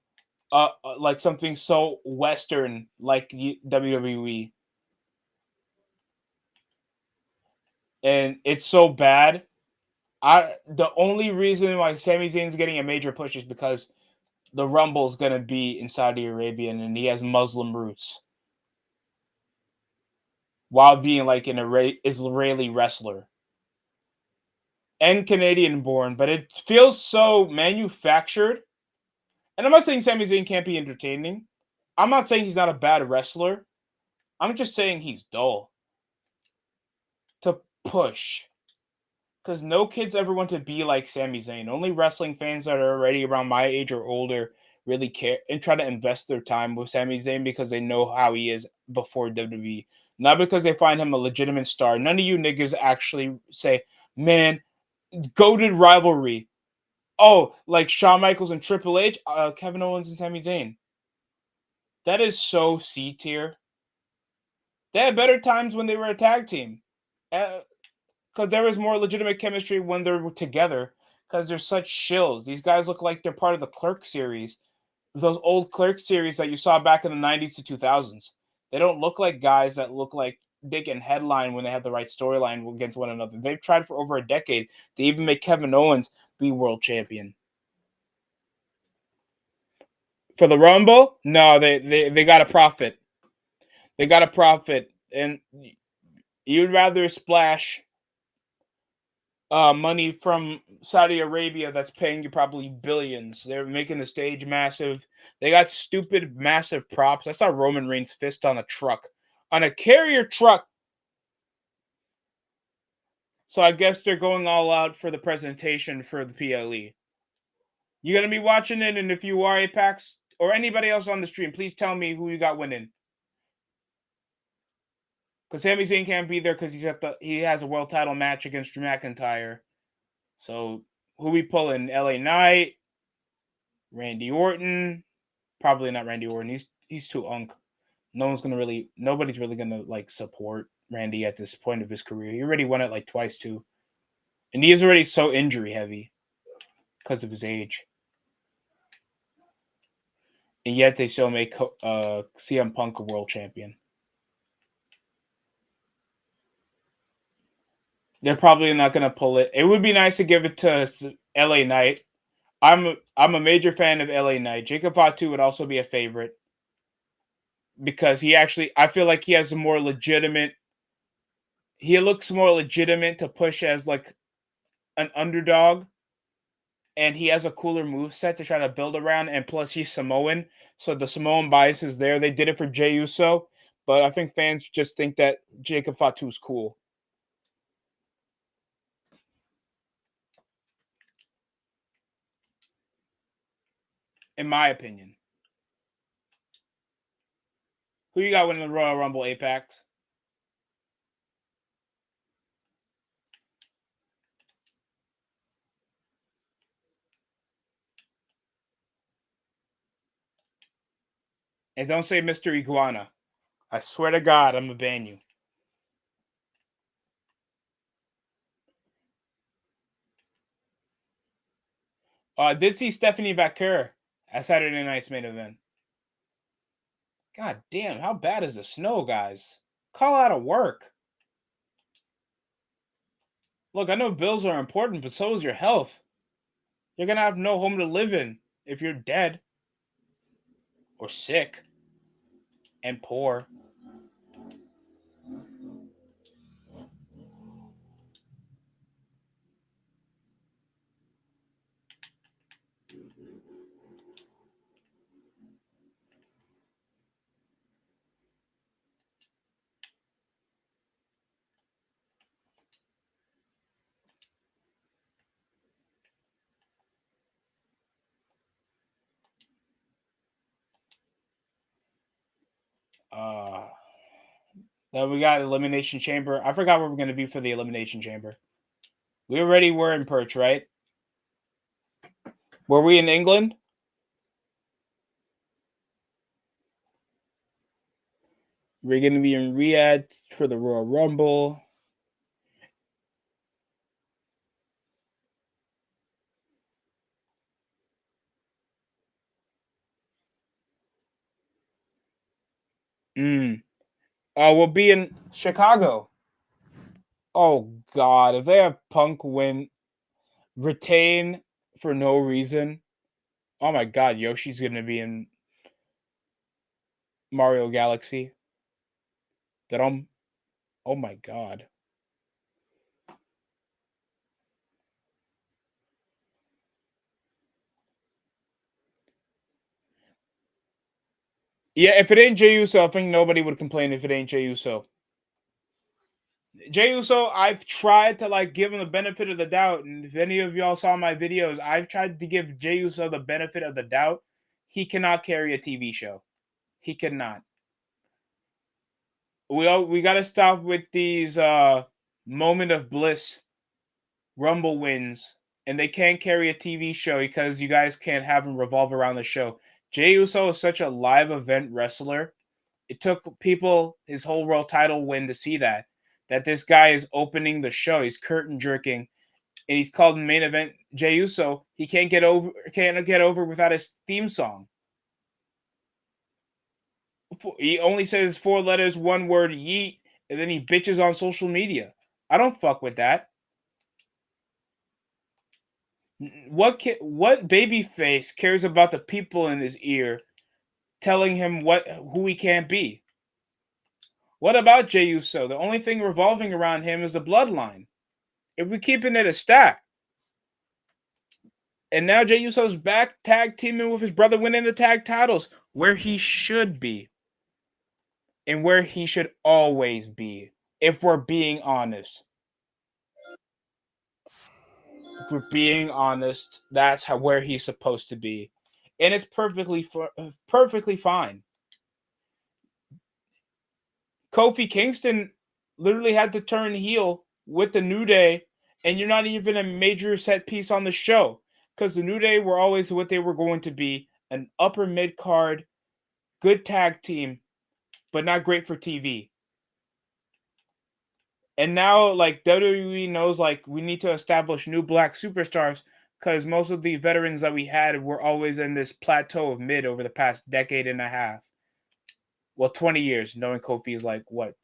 like something so Western like WWE. And it's so bad. The only reason why Sami Zayn's getting a major push is because the Rumble is going to be in Saudi Arabia and he has Muslim roots. While being like an Israeli wrestler. And Canadian born, but it feels so manufactured. And I'm not saying Sami Zayn can't be entertaining. I'm not saying he's not a bad wrestler. I'm just saying he's dull to push. Because no kids ever want to be like Sami Zayn. Only wrestling fans that are already around my age or older really care and try to invest their time with Sami Zayn because they know how he is before WWE. Not because they find him a legitimate star. None of you niggas actually say, man, goated rivalry. Oh, like Shawn Michaels and Triple H, Kevin Owens and Sami Zayn. That is so C tier. They had better times when they were a tag team. Because there was more legitimate chemistry when they were together. Because they're such shills. These guys look like they're part of the Clerk series. Those old Clerk series that you saw back in the 90s to 2000s. They don't look like guys that look like they can headline when they have the right storyline against one another. They've tried for over a decade to even make Kevin Owens be world champion. For the Rumble, no, they got to profit. They got to profit, and you'd rather splash money from Saudi Arabia that's paying you probably billions. They're making the stage massive. They got stupid, massive props. I saw Roman Reigns fist on a truck, on a carrier truck. So I guess they're going all out for the presentation for the PLE. You gonna be watching it, and if you are Apex or anybody else on the stream, please tell me who you got winning. Because Sami Zayn can't be there because he has a world title match against Drew McIntyre. So who we pulling? LA Knight, Randy Orton. Probably not Randy Orton. He's too unk. Nobody's really gonna like support Randy at this point of his career. He already won it like twice too, and he is already so injury heavy because of his age. And yet they still make CM Punk a world champion. They're probably not gonna pull it. It would be nice to give it to LA Knight. I'm a major fan of LA Knight. Jacob Fatu would also be a favorite because I feel like he has a more legitimate. He looks more legitimate to push as like an underdog, and he has a cooler move set to try to build around. And plus, he's Samoan, so the Samoan bias is there. They did it for Jey Uso, but I think fans just think that Jacob Fatu's cool. In my opinion. Who you got winning the Royal Rumble, Apex? And don't say Mr. Iguana. I swear to God, I'm going to ban you. I did see Stephanie Vaquer at Saturday night's main event. God damn, how bad is the snow, guys? Call out of work. Look, I know bills are important, but so is your health. You're going to have no home to live in if you're dead or sick and poor. Then we got Elimination Chamber. I forgot where we're going to be for the Elimination Chamber. We already were in Perch, right? Were we in England? We're going to be in Riyadh for the Royal Rumble. We'll be in Chicago. Oh, God. If they have Punk retain for no reason. Oh, my God. Yoshi's going to be in Mario Galaxy. Oh, my God. Yeah, if it ain't Jey Uso, I think nobody would complain if it ain't Jey Uso. Jey Uso, I've tried to like give him the benefit of the doubt, and if any of y'all saw my videos, I've tried to give Jey Uso the benefit of the doubt. He cannot carry a TV show. He cannot. We got to stop with these moment of bliss Rumble wins, and they can't carry a TV show because you guys can't have him revolve around the show. Jey Uso is such a live event wrestler. It took people his whole world title win to see that this guy is opening the show. He's curtain jerking, and he's called main event Jey Uso. He can't get over without his theme song. He only says 4 letters, 1 word, yeet, and then he bitches on social media. I don't fuck with that. What baby face cares about the people in his ear telling him who he can't be? What about Jey Uso? The only thing revolving around him is the bloodline. If we're keeping it a stat. And now Jey Uso's back tag teaming with his brother, winning the tag titles, where he should be. And where he should always be, if we're being honest. If we're being honest, that's where he's supposed to be. And it's perfectly fine. Kofi Kingston literally had to turn heel with the New Day, and you're not even a major set piece on the show, because the New Day were always what they were going to be, an upper mid card, good tag team, but not great for TV. And now, like, WWE knows, like, we need to establish new black superstars, because most of the veterans that we had were always in this plateau of mid over the past decade and a half. Well, 20 years, knowing Kofi is like, what,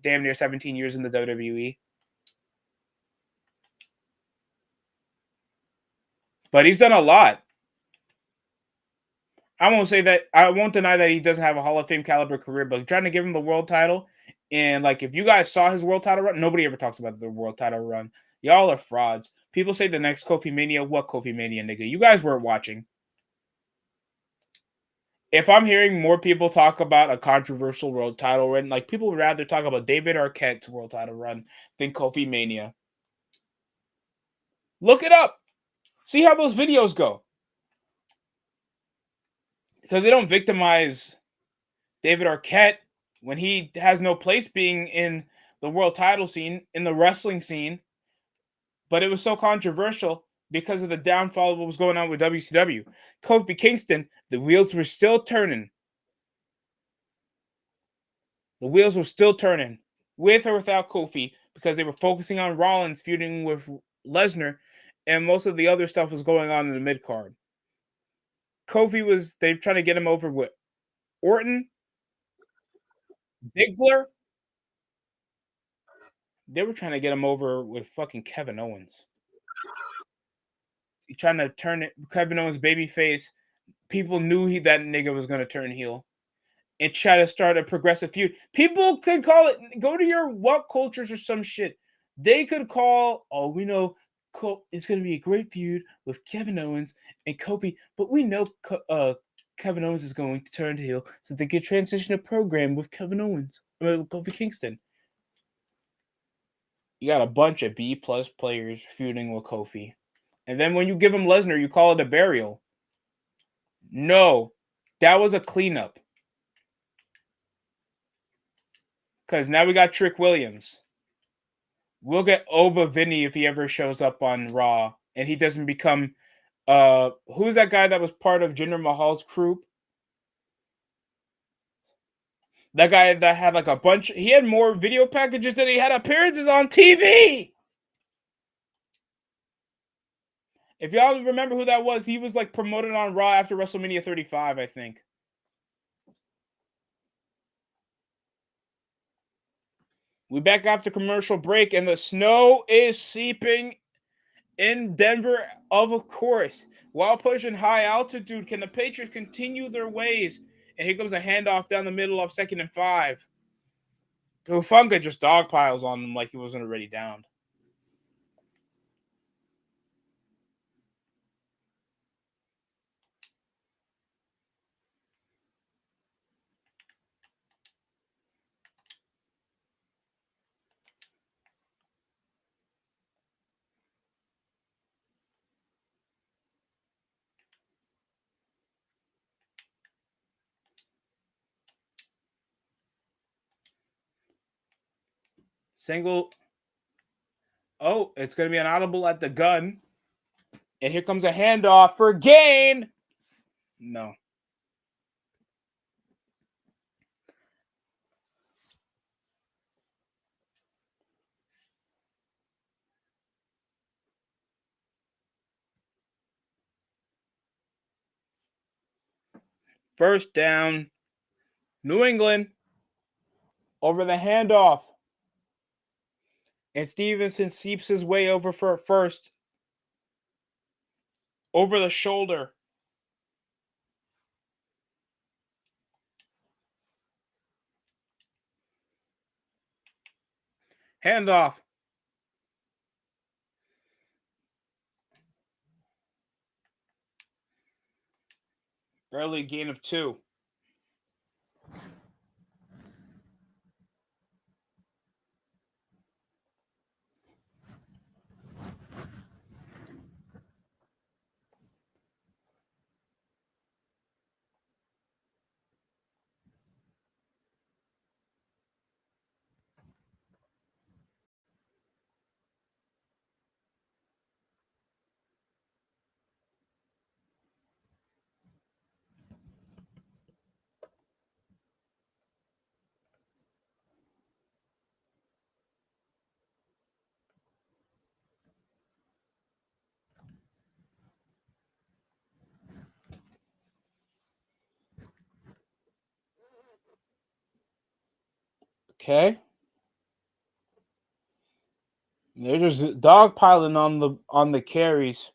damn near 17 years in the WWE. But he's done a lot. I won't say that. I won't deny that he doesn't have a Hall of Fame caliber career, but trying to give him the world title, and like, if you guys saw his world title run, nobody ever talks about the world title run. Y'all are frauds. People say the next Kofi Mania. What Kofi Mania, nigga? You guys weren't watching. If I'm hearing more people talk about a controversial world title run, like, people would rather talk about David Arquette's world title run than Kofi Mania. Look it up. See how those videos go. Because they don't victimize David Arquette when he has no place being in the world title scene, in the wrestling scene. But it was so controversial because of the downfall of what was going on with WCW. Kofi Kingston, the wheels were still turning. The wheels were still turning, with or without Kofi, because they were focusing on Rollins feuding with Lesnar, and most of the other stuff was going on in the mid card. They were trying to get him over with Orton, Ziggler. They were trying to get him over with fucking Kevin Owens. Trying to turn it Kevin Owens babyface. People knew that nigga was gonna turn heel and try to start a progressive feud. People could call it, go to your what cultures or some shit. They could call, oh, we know it's gonna be a great feud with Kevin Owens and Kofi, but we know Kevin Owens is going to turn heel, so they could transition a program with Kevin Owens, Kofi Kingston. You got a bunch of B plus players feuding with Kofi. And then when you give him Lesnar, you call it a burial. No, that was a cleanup. Because now we got Trick Williams. We'll get Oba Vinny if he ever shows up on Raw and he doesn't become who's that guy that was part of Jinder Mahal's crew? That guy that had like a bunch, he had more video packages than he had appearances on TV. If y'all remember who that was, he was like promoted on Raw after WrestleMania 35, I think. We back after commercial break, and the snow is seeping in Denver, of course. While pushing high altitude, can the Patriots continue their ways? And here comes a handoff down the middle of 2nd and 5. Hufunga just dogpiles on them like he wasn't already down. Single. Oh, it's going to be an audible at the gun. And here comes a handoff for gain. No. First down. New England. over the handoff. And Stevenson seeps his way over for first. Over the shoulder. Handoff. Barely a gain of 2. Okay. They're just dogpiling on the carries.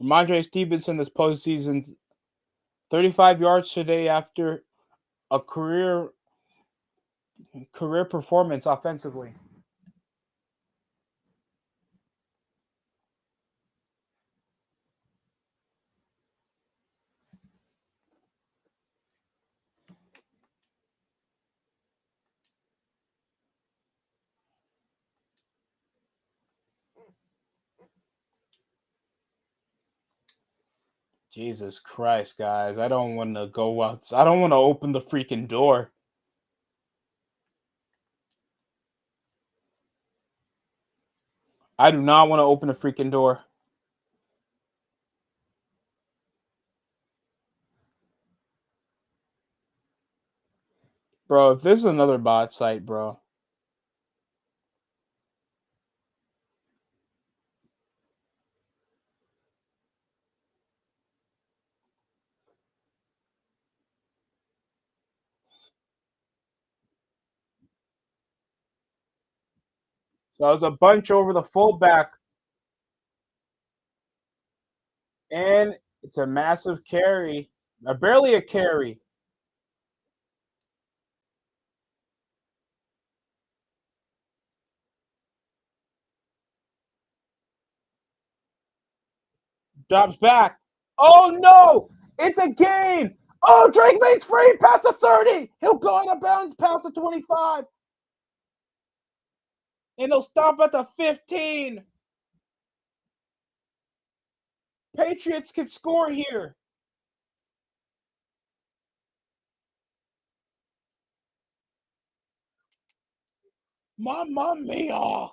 Ramondre Stevenson this postseason, 35 yards today after a career performance offensively. Jesus Christ, guys. I don't want to go out. I don't want to open the freaking door. I do not want to open the freaking door. Bro, if this is another bot site, bro. So it was a bunch over the fullback. And it's a massive carry. Barely a carry. Drops back. Oh no! It's a gain! Oh, Drake May's free past the 30. He'll go out of bounds past the 25. And he'll stop at the 15. Patriots can score here. Mamma mia!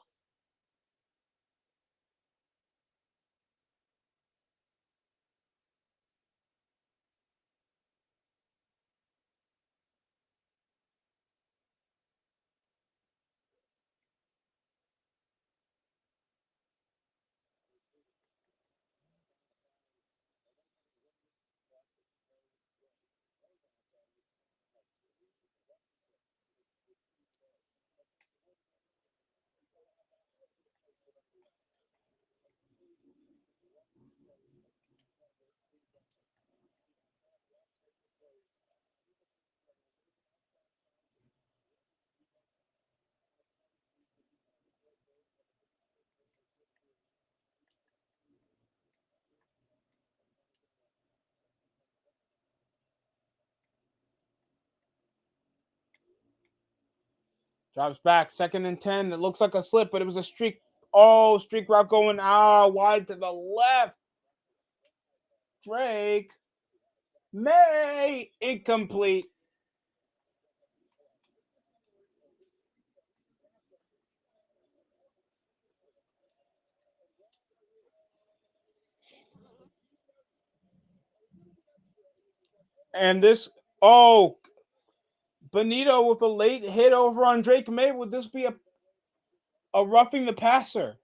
Drops back, 2nd and 10. It looks like a slip, but it was a streak. Oh, streak route going wide to the left. Drake May incomplete. And this, Benito with a late hit over on Drake May. Would this be a roughing the passer?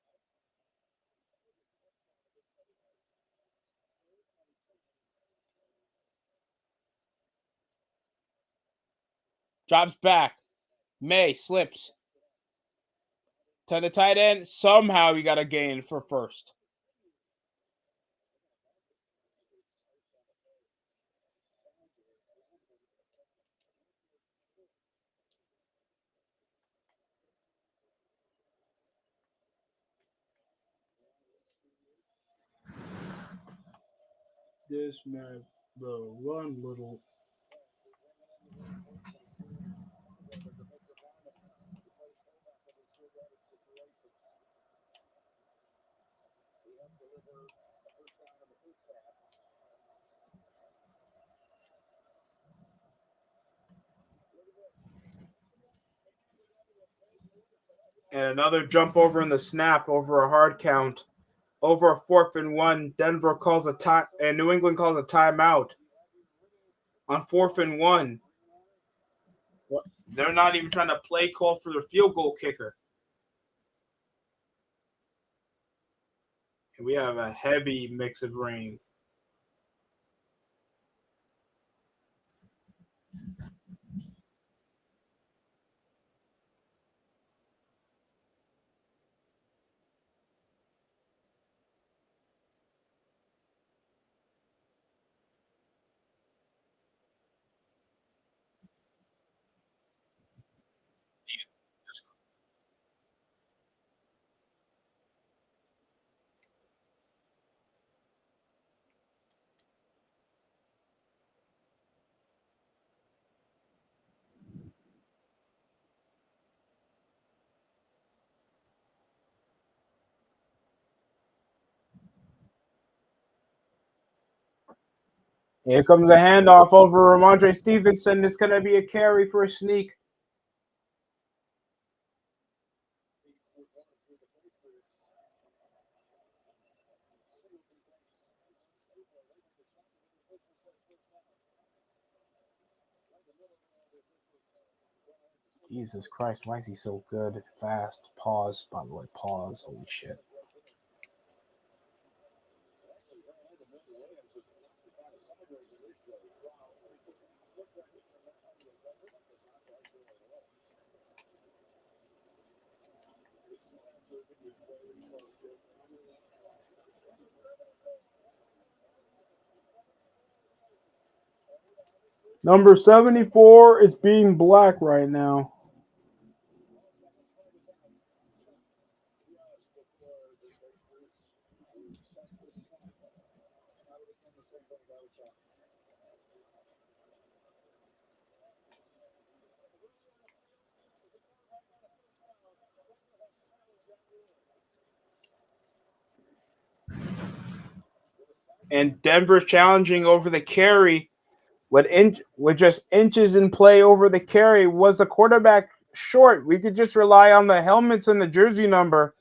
Drops back. May slips to the tight end. Somehow he got a gain for first. This man, bro, run little. And another jump over in the snap over a hard count. Over a 4th and 1. Denver calls a time, and New England calls a timeout on 4th and 1. They're not even trying to play call for the field goal kicker. And we have a heavy mix of rain. Here comes a handoff over Ramondre Stevenson. It's going to be a carry for a sneak. Jesus Christ, why is he so good? Fast. Pause, by the way. Pause. Holy shit. Number 74 is being black right now. And Denver's challenging over the carry. With just inches in play over the carry, was the quarterback short? We could just rely on the helmets and the jersey number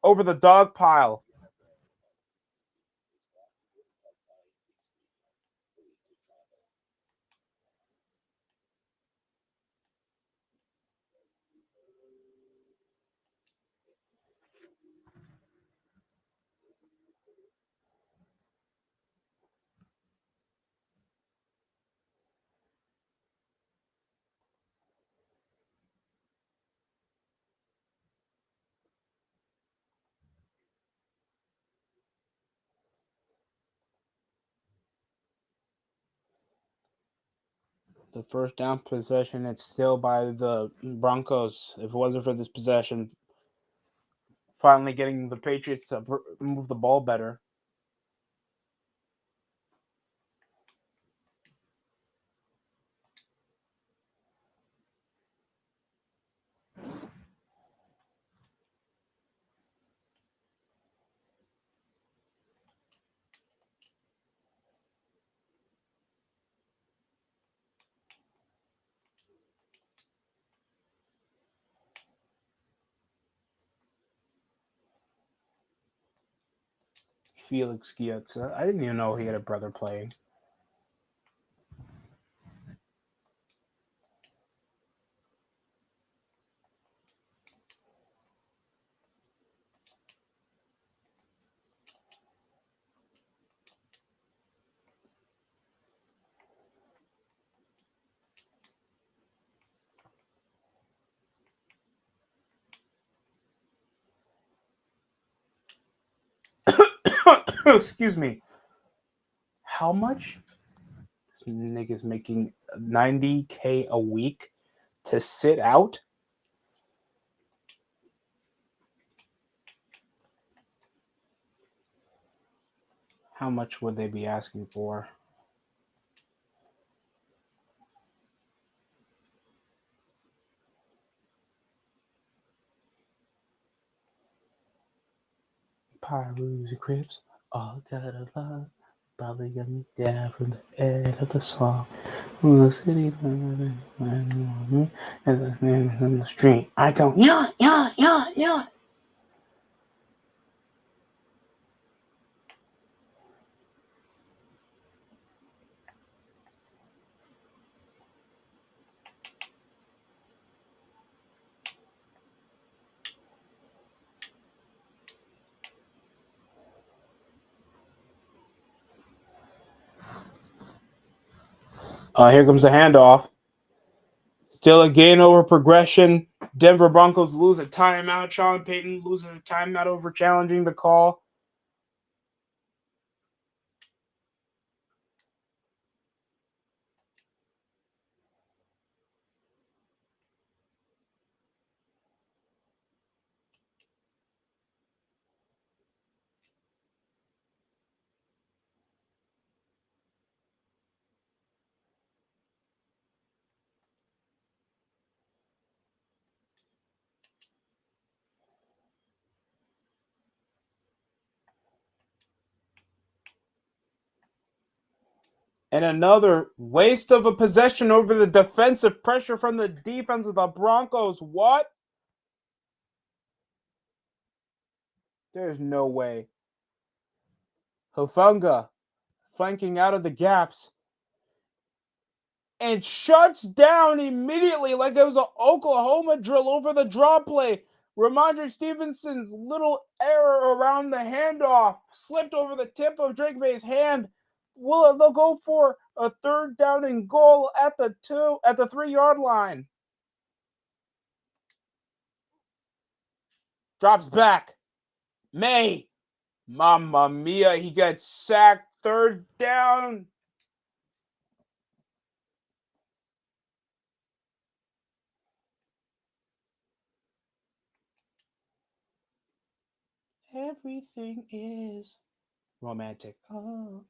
over the dog pile. The first down possession, it's still by the Broncos. If it wasn't for this possession, finally getting the Patriots to move the ball better. Felix Gietza. I didn't even know he had a brother playing. Excuse me. How much? This nigga's making 90K a week to sit out. How much would they be asking for? Pyrus and Crips, all gotta love. Probably got me down from the end of the song. From the city, and the man in the street. I go, yeah, yeah, yeah, yeah. Here comes the handoff. Still a gain over progression. Denver Broncos lose a timeout. Sean Payton loses a timeout over challenging the call. And another waste of a possession over the defensive pressure from the defense of the Broncos. What? There's no way. Hufanga flanking out of the gaps and shuts down immediately like it was an Oklahoma drill over the draw play. Ramondre Stevenson's little error around the handoff slipped over the tip of Drake May's hand. They'll go for a third down and goal at the 3-yard line. Drops back. May. Mamma mia, he gets sacked. Third down. Everything is romantic. Oh.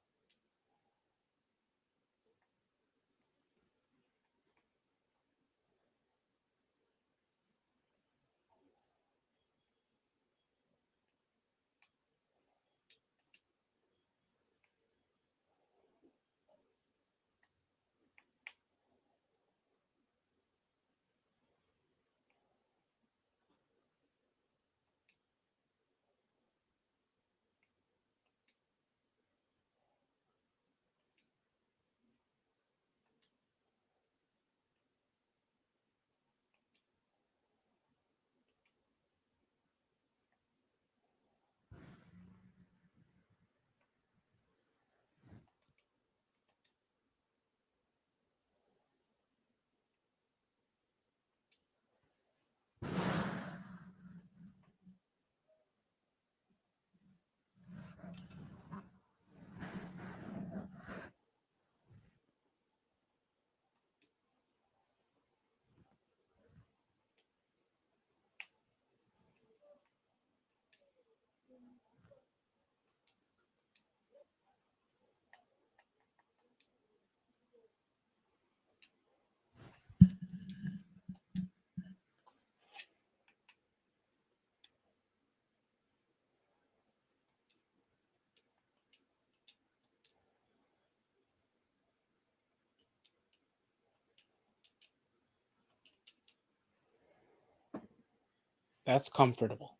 That's comfortable.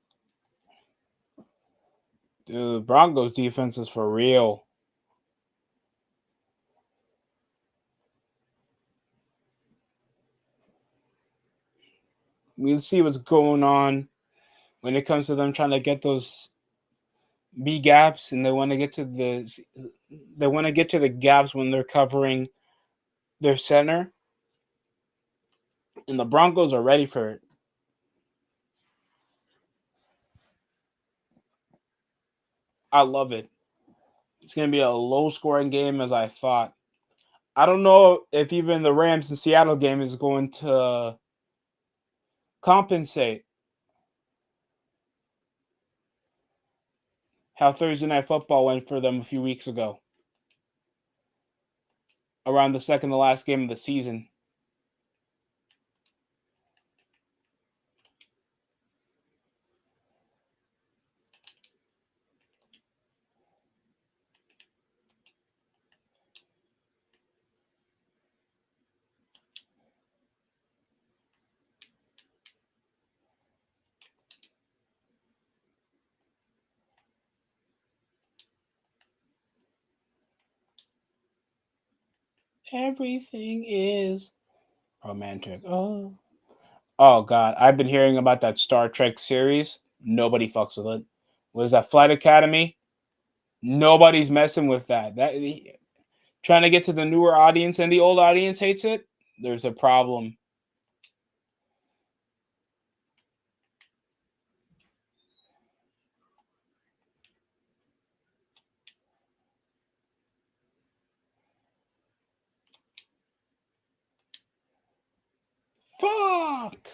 Dude, Broncos defense is for real. We see what's going on when it comes to them trying to get those B gaps, and they want to get to the gaps when they're covering their center, and the Broncos are ready for it. I love it. It's going to be a low scoring game as I thought. I don't know if even the Rams and Seattle game is going to compensate how Thursday Night Football went for them a few weeks ago, around the second to last game of the season. Everything is romantic. Oh God, I've been hearing about that Star Trek series. Nobody fucks with it. What is that, Flight Academy? Nobody's messing with that. Trying to get to the newer audience and the old audience hates it. There's a problem. Fuck.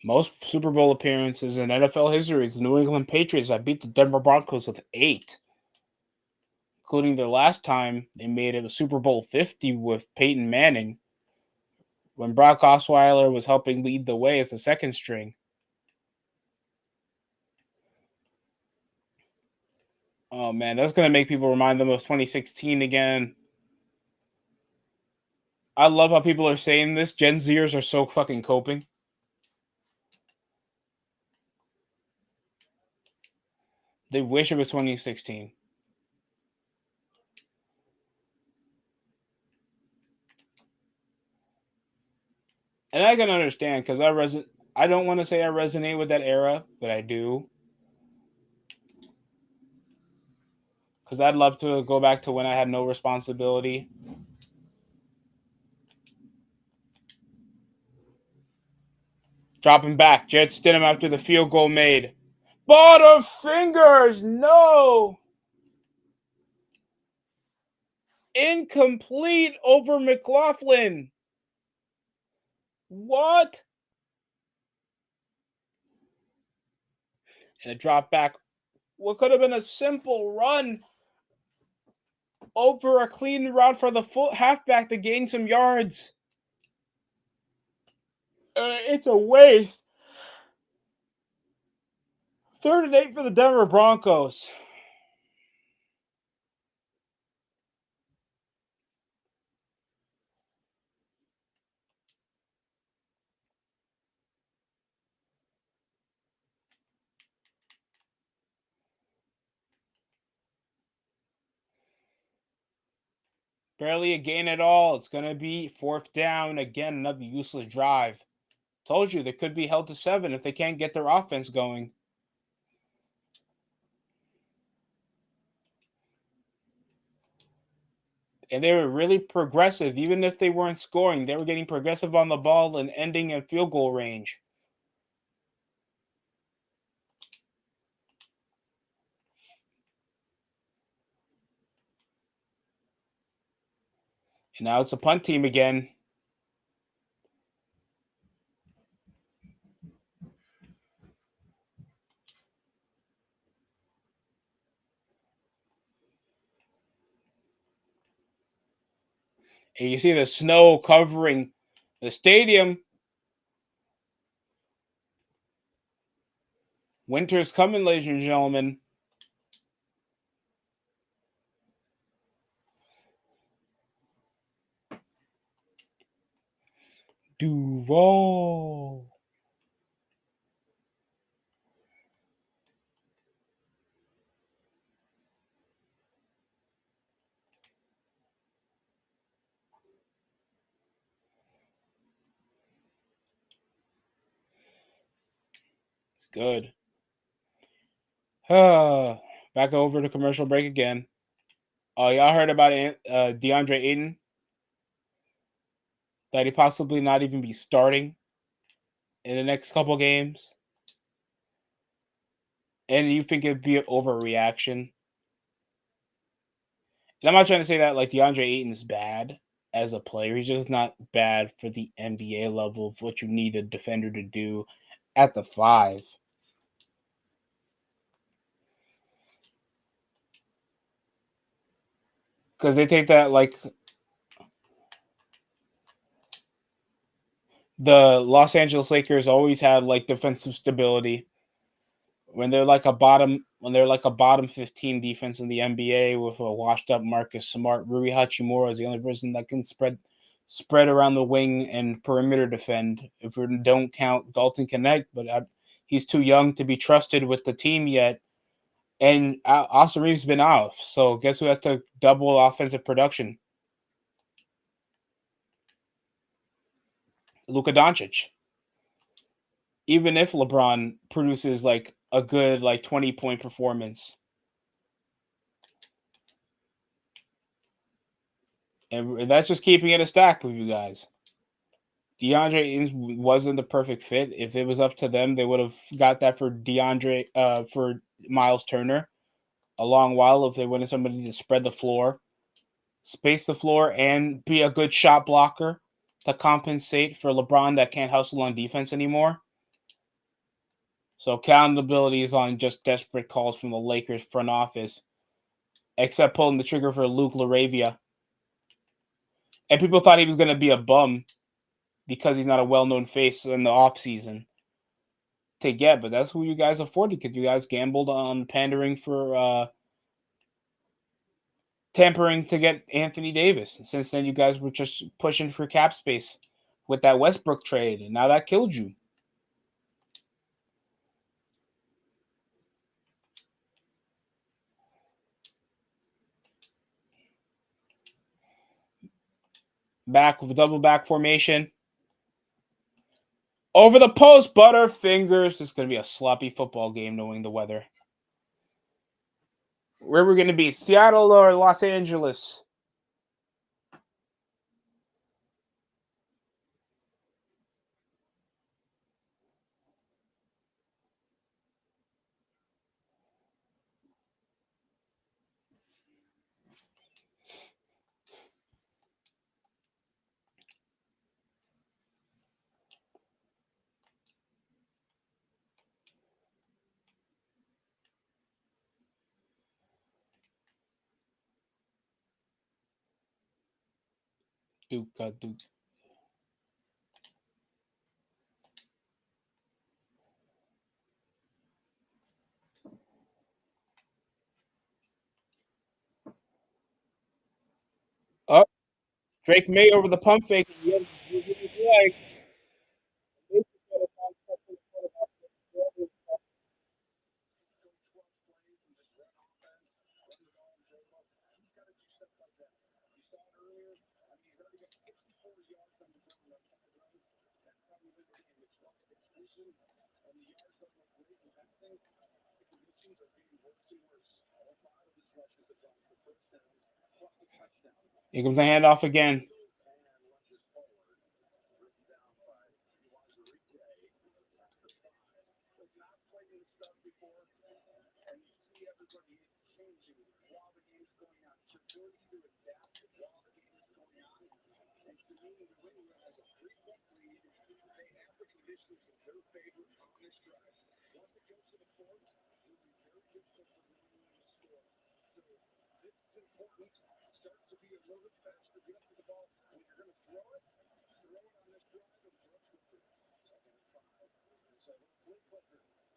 Most Super Bowl appearances in NFL history is the New England Patriots that beat the Denver Broncos with 8, including their last time they made it a Super Bowl 50 with Peyton Manning when Brock Osweiler was helping lead the way as the second string. Oh man, that's gonna make people remind them of 2016 again. I love how people are saying this. Gen Zers are so fucking coping. They wish it was 2016. And I can understand because I don't want to say I resonate with that era, but I do. Because I'd love to go back to when I had no responsibility. Dropping back. Jet Stidham after the field goal made. Butterfingers! No! Incomplete over McLaughlin. What? And a drop back. What could have been a simple run over a clean route for the full halfback to gain some yards. It's a waste. 3rd and 8 for the Denver Broncos. Barely a gain at all. It's going to be 4th down. Again, another useless drive. Told you they could be held to 7 if they can't get their offense going. And they were really progressive. Even if they weren't scoring, they were getting progressive on the ball and ending in field goal range. And now it's a punt team again. And you see the snow covering the stadium. Winter's coming, ladies and gentlemen. Duval. Good. Back over to commercial break again. Oh, y'all heard about DeAndre Ayton? That he possibly not even be starting in the next couple games? And you think it'd be an overreaction? And I'm not trying to say that like DeAndre Ayton is bad as a player. He's just not bad for the NBA level of what you need a defender to do at the five. Because they think that like the Los Angeles Lakers always had like defensive stability when they're like a bottom 15 defense in the NBA with a washed up Marcus Smart. Rui Hachimura is the only person that can spread around the wing and perimeter defend. If we don't count Dalton Connect, but he's too young to be trusted with the team yet. And Austin Reeves been off, so guess who has to double offensive production? Luka Doncic. Even if LeBron produces like a good like 20-point performance, and that's just keeping it a stack with you guys. DeAndre Ayton wasn't the perfect fit. If it was up to them, they would have got that for Miles Turner a long while if they wanted somebody to spread the floor, space the floor, and be a good shot blocker to compensate for LeBron that can't hustle on defense anymore. So accountability is on just desperate calls from the Lakers front office, except pulling the trigger for Luke Laravia. And people thought he was going to be a bum because he's not a well-known face in the offseason to get, but that's who you guys afforded because you guys gambled on pandering for tampering to get Anthony Davis. And since then, you guys were just pushing for cap space with that Westbrook trade, and now that killed you. Back with a double back formation. Over the post, Butterfingers. It's going to be a sloppy football game knowing the weather. Where we're going to be, Seattle or Los Angeles? Duke. Oh, Drake May over the pump fake. Here comes the handoff again.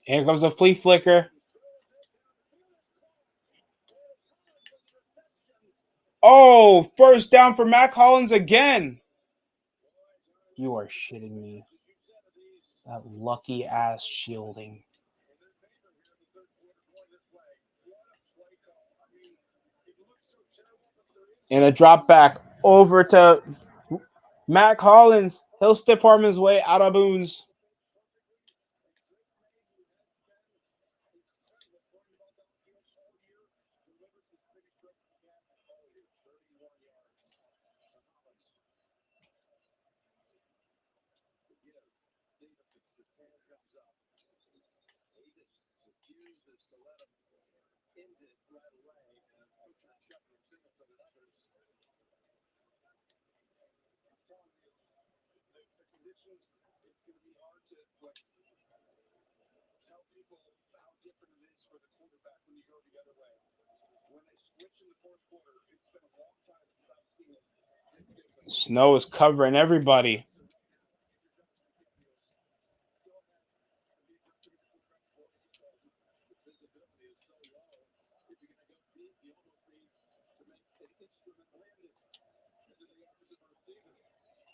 Here comes a flea flicker. Oh, first down for Mac Hollins again. You are shitting me. That lucky ass shielding. And a drop back over to Mac Hollins. He'll stiff arm his way out of bounds. Snow is covering everybody.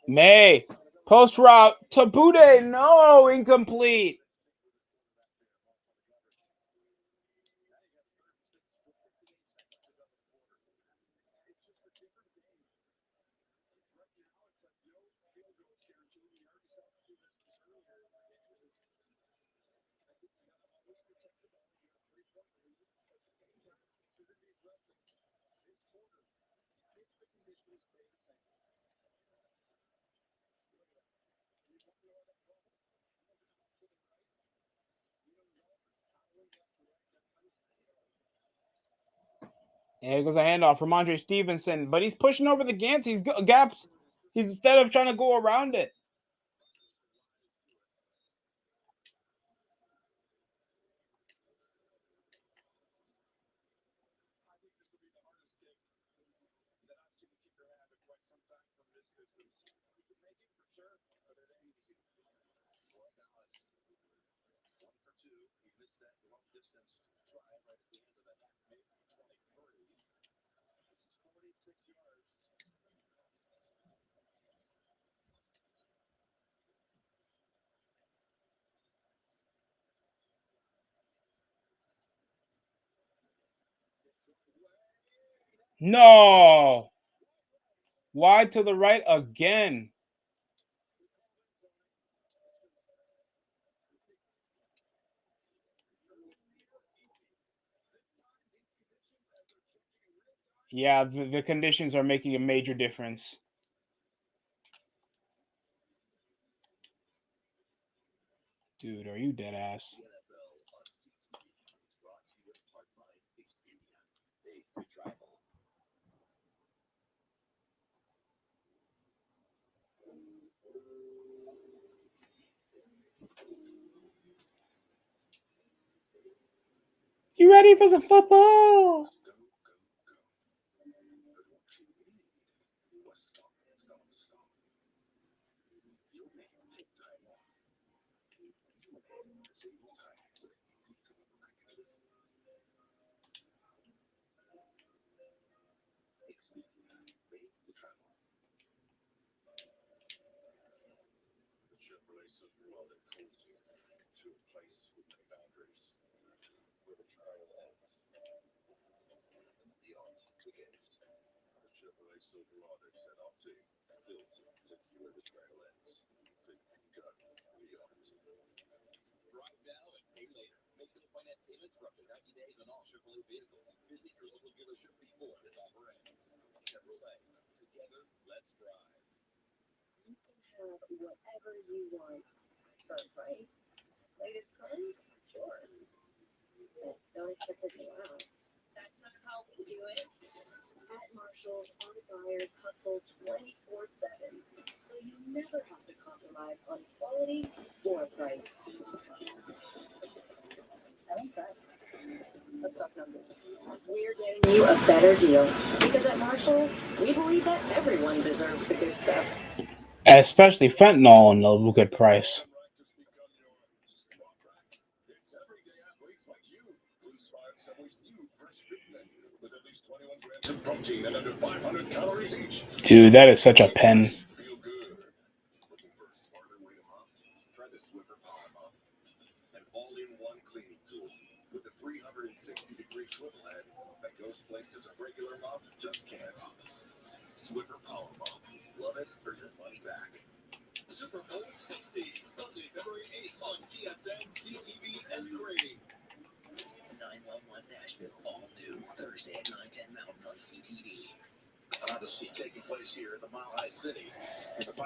May. Post route to Bude. No, incomplete. And here goes a handoff from Andre Stevenson, but he's pushing over the gaps. He's gaps. He's instead of trying to go around it. No. Wide to the right again. Yeah, the conditions are making a major difference. Dude, are you dead ass? You ready for some football? Whatever you want for a price. Latest trend? Sure. But don't expect it to last. That's not how we do it. At Marshall, our buyers hustle 24/7, so you never have to compromise on quality or price. I like that. Let's talk numbers. We're getting you a better deal because at Marshall's, we believe that everyone deserves the good stuff. Especially fentanyl and a good price. Dude, that is such a pen.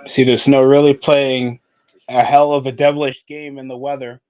See the snow really playing a hell of a devilish game in the weather.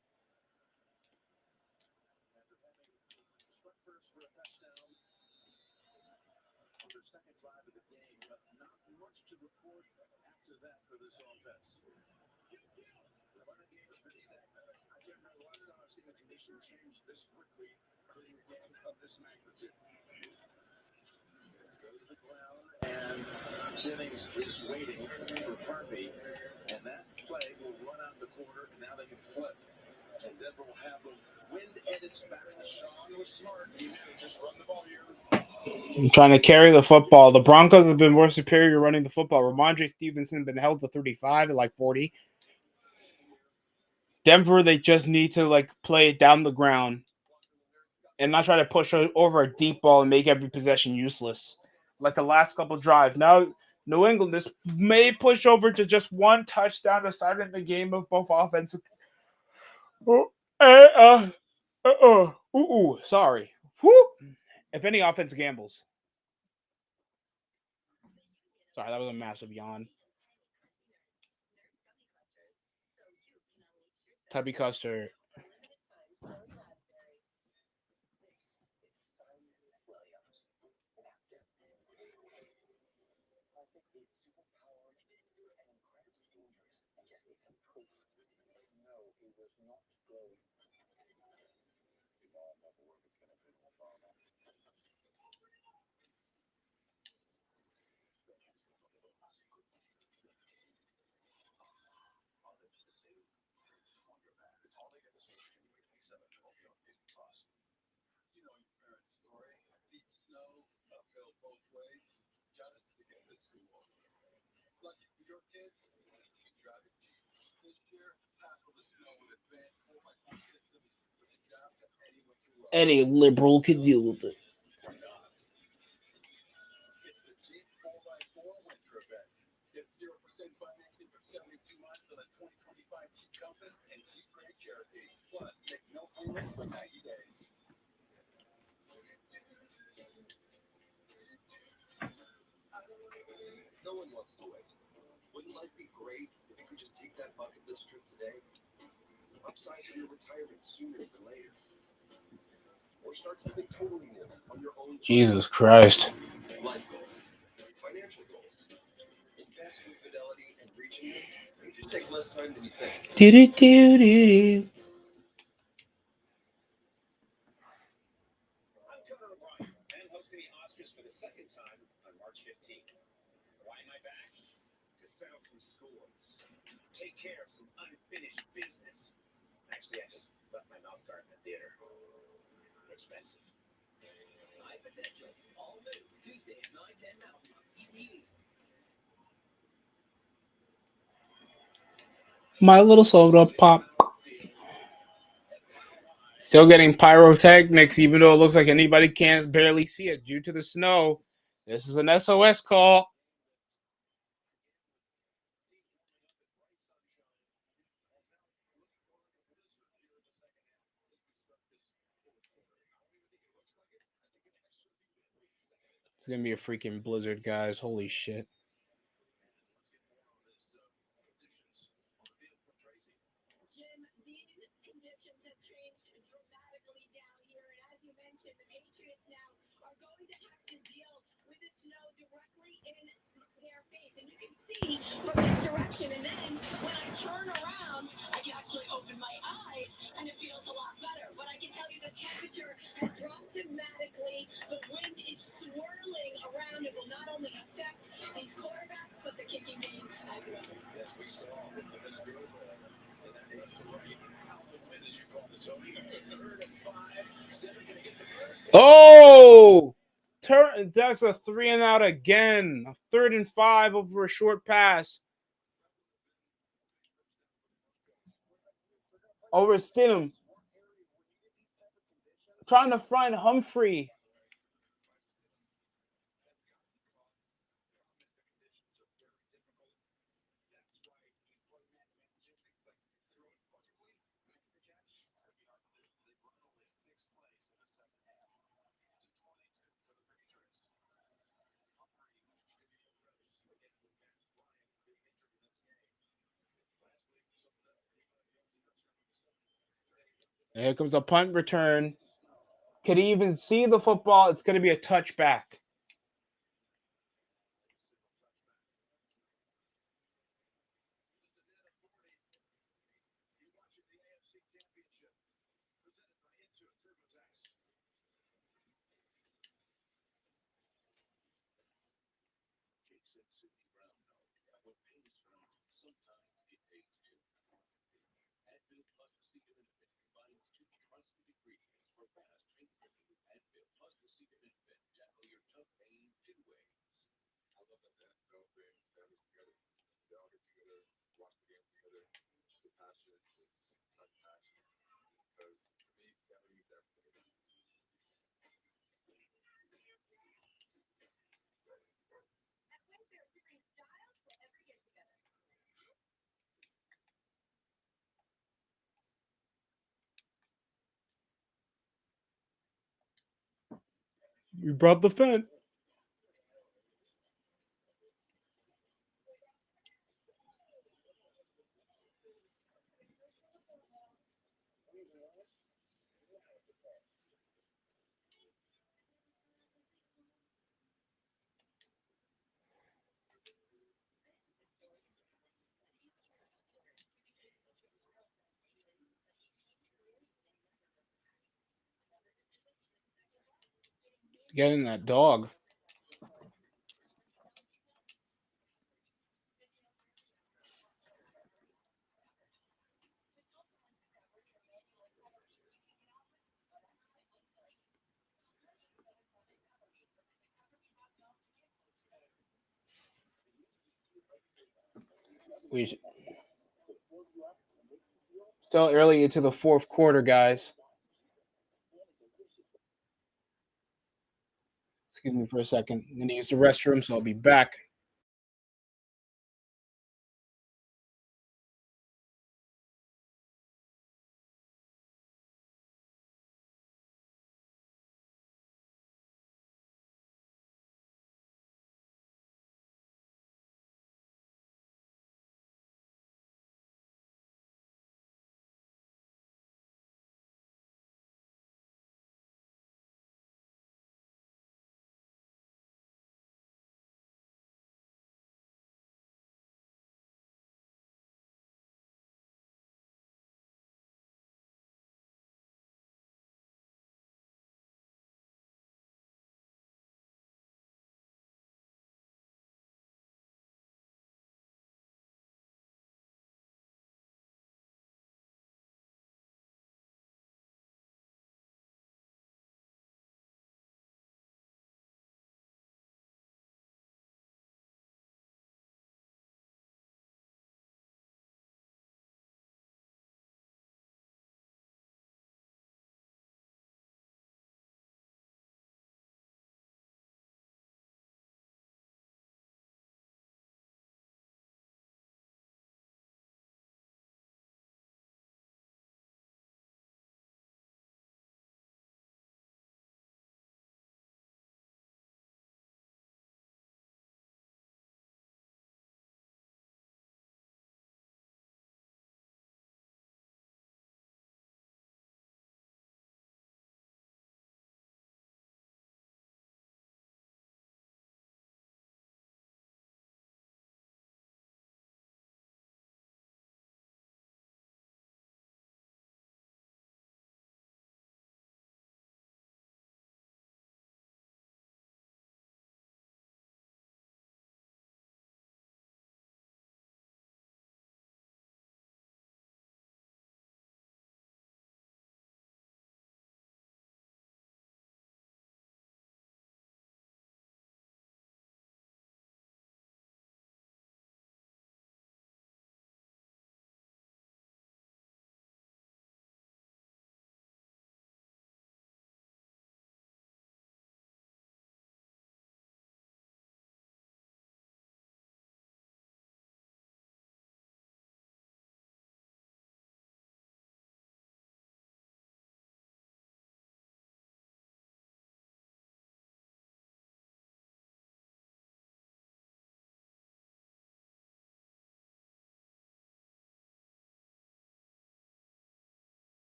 I'm trying to carry the football. The Broncos have been more superior running the football. Ramondre Stevenson been held to 35 at like 40. Denver, they just need to like play it down the ground and not try to push over a deep ball and make every possession useless, like the last couple drives. Now, New England, this may push over to just one touchdown to start in the game of both offensive. Sorry. Whoo. If any offense gambles. Sorry, that was a massive yawn. Tubby Custer. Any liberal could deal with it. Jesus Christ. Do-do-do-do-do. My little soda pop. Still getting pyrotechnics, even though it looks like anybody can't barely see it due to the snow. This is an SOS call. It's gonna be a freaking blizzard, guys. Holy shit. Jim, these conditions have changed dramatically down here, and as you mentioned, the Patriots now are going to have to deal with the snow directly in their face, and you can see from this direction. And then when I turn around, I can actually open my eyes, and it feels a lot better. But I can tell you the temperature has dropped dramatically. The wind is swirling around. It will not only affect these quarterbacks, but the kicking game as well. Oh! That's a 3-and-out again. A 3rd and 5 over a short pass. Over Stidham. Trying to find Humphrey. Here comes a punt return. Can he even see the football? It's going to be a touchback. We brought the fence. Getting that dog. We still early into the fourth quarter, guys. Excuse me for a second. I'm gonna use the restroom, so I'll be back.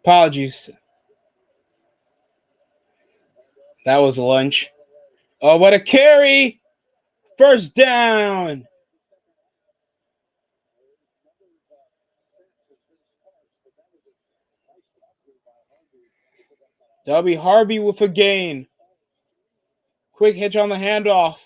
Apologies. That was lunch. Oh, what a carry! First down. That'll be Harvey with a gain. Quick hitch on the handoff.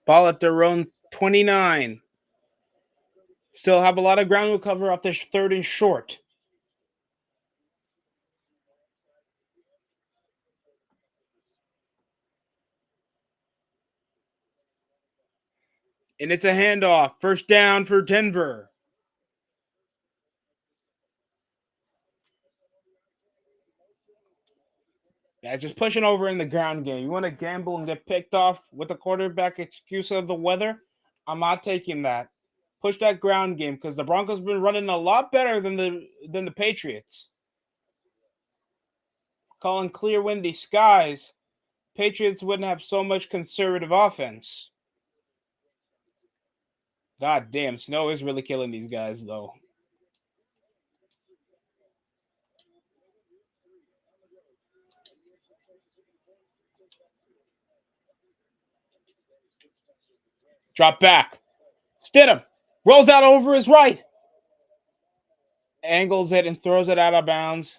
Ball at their own 29. Still have a lot of ground to cover off this third and short. And it's a handoff. First down for Denver. Yeah, just pushing over in the ground game. You want to gamble and get picked off with the quarterback excuse of the weather? I'm not taking that. Push that ground game because the Broncos been running a lot better than the Patriots. Calling clear windy skies, Patriots wouldn't have so much conservative offense. God damn, snow is really killing these guys though. Drop back. Stidham rolls out over his right. Angles it and throws it out of bounds.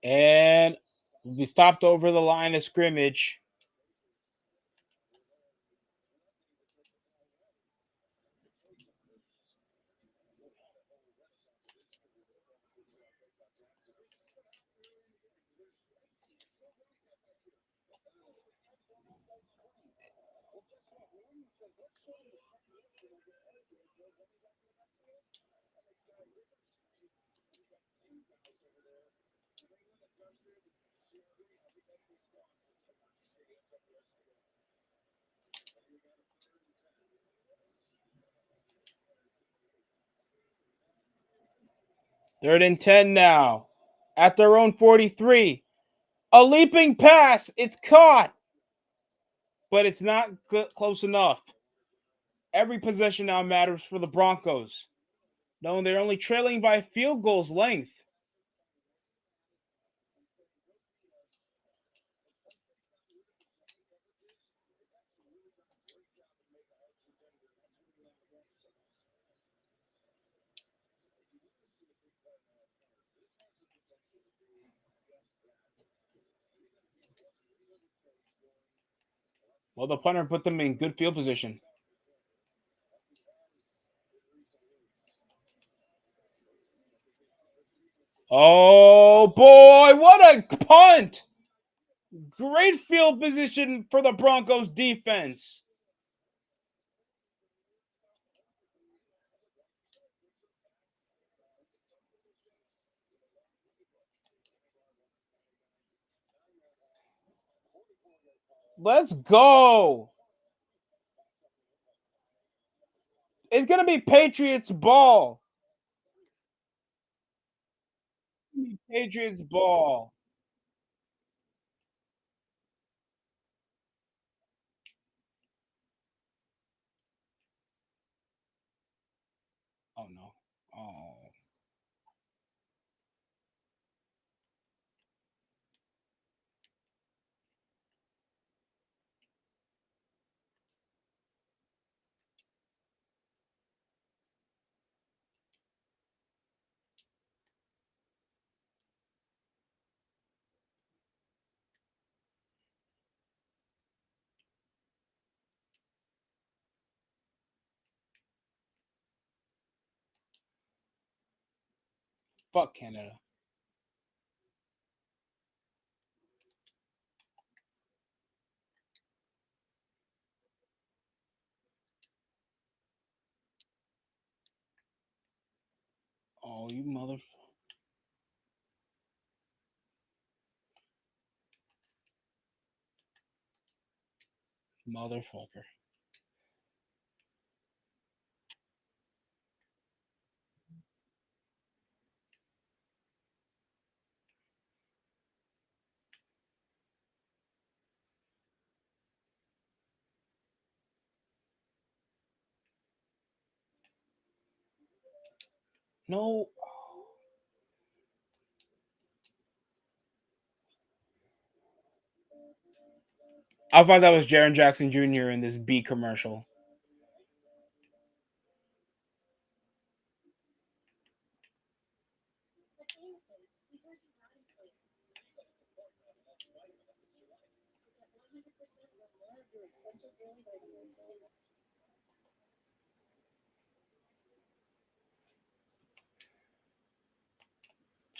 And we stopped over the line of scrimmage. Third and 10 now. At their own 43. A leaping pass. It's caught. But it's not close enough. Every possession now matters for the Broncos, knowing they're only trailing by field goal's length. Well, the punter put them in good field position. Oh boy, what a punt! Great field position for the Broncos defense. Let's go. It's gonna be Patriots ball. Patriots ball. Oh no. Oh, fuck Canada. Oh, you motherfucker. No. I thought that was Jaron Jackson Jr. in this B commercial.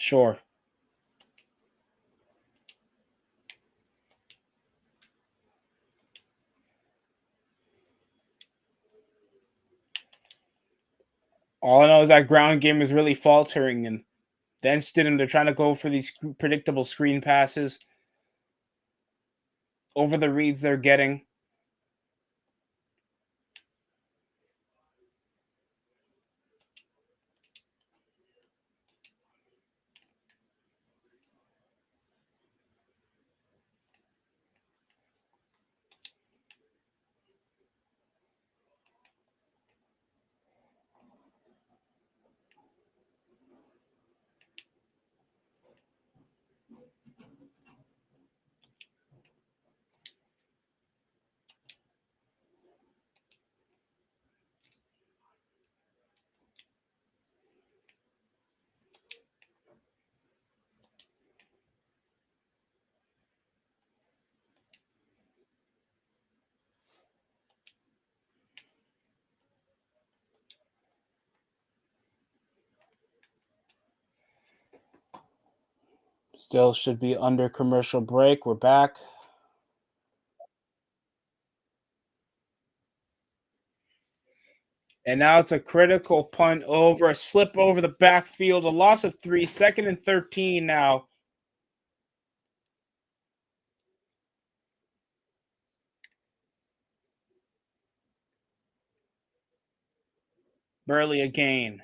Sure. All I know is that ground game is really faltering, and then Stidham, they're trying to go for these predictable screen passes over the reads they're getting. Still should be under commercial break. We're back. And now it's a critical punt over, a slip over the backfield, a loss of 3, 2nd and 13 now. Barely a gain.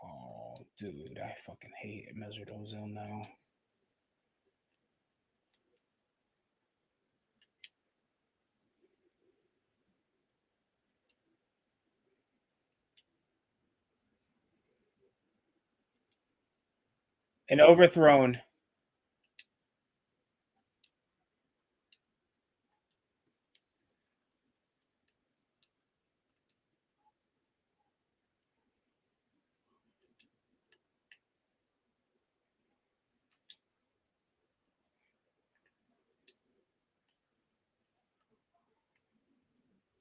Oh, dude, I fucking hate Mesut Ozil now. And overthrown.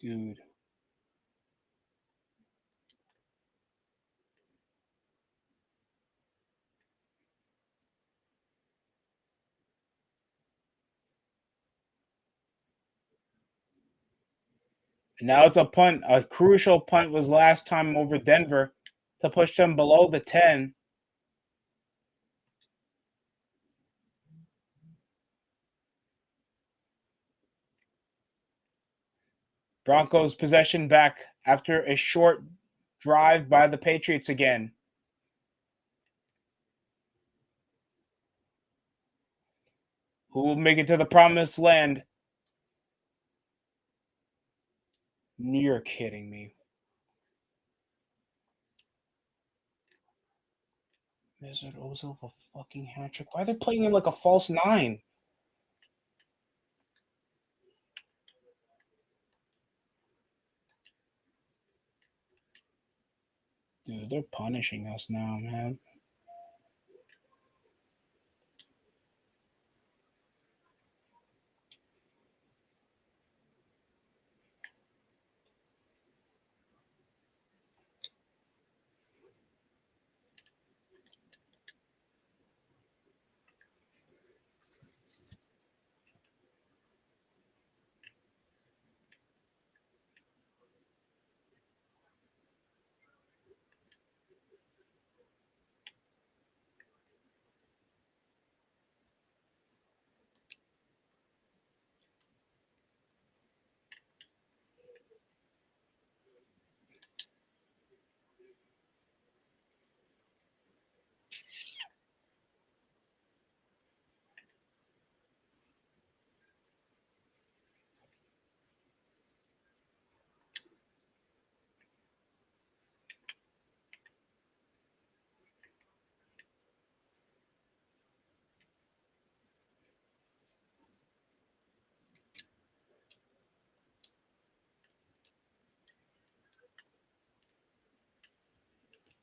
Dude. Now it's a punt. A crucial punt was last time over Denver to push them below the 10. Broncos possession back after a short drive by the Patriots again. Who will make it to the promised land? You're kidding me. Mesut Ozil a fucking hat trick. Why are they playing him like a false nine? Dude, they're punishing us now, man.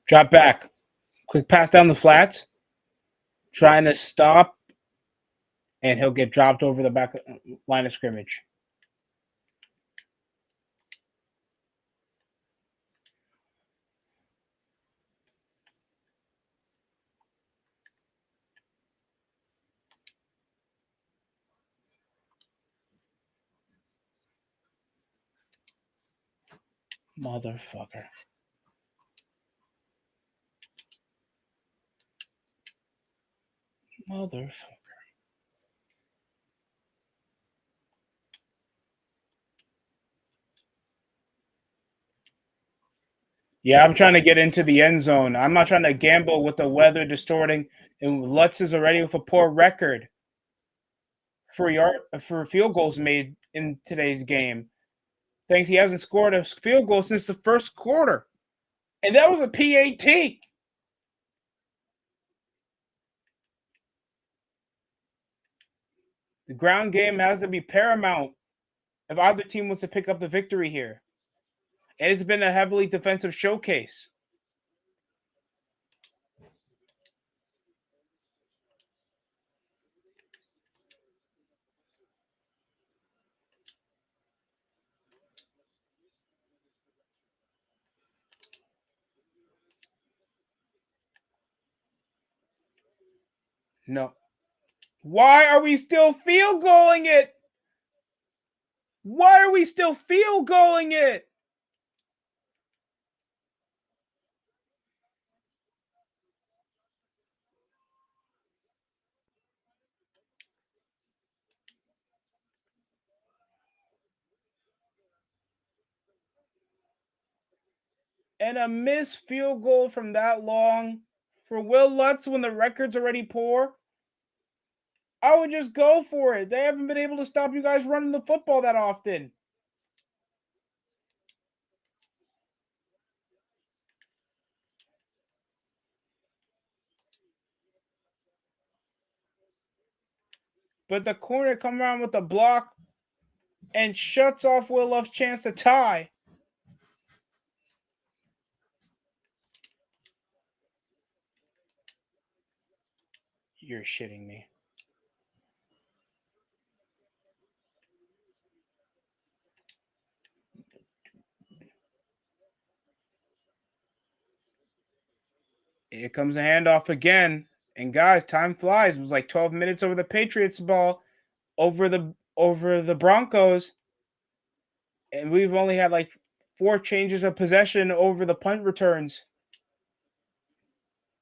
Drop back. Quick pass down the flats. Trying to stop, and he'll get dropped over the back line of scrimmage. Motherfucker. Motherfucker. Yeah, I'm trying to get into the end zone. I'm not trying to gamble with the weather distorting. And Lutz is already with a poor record for field goals made in today's game. Thanks, he hasn't scored a field goal since the first quarter, and that was a PAT. The ground game has to be paramount if either team wants to pick up the victory here, and it's been a heavily defensive showcase. No. Why are we still field goaling it? Why are we still field goaling it? And a missed field goal from that long for Will Lutz when the record's already poor. I would just go for it. They haven't been able to stop you guys running the football that often. But the corner come around with the block and shuts off Will Lutz's chance to tie. You're shitting me. Here comes a handoff again. And guys, time flies. It was like 12 minutes over the Patriots ball over the Broncos. and we've only had like 4 changes of possession over the punt returns.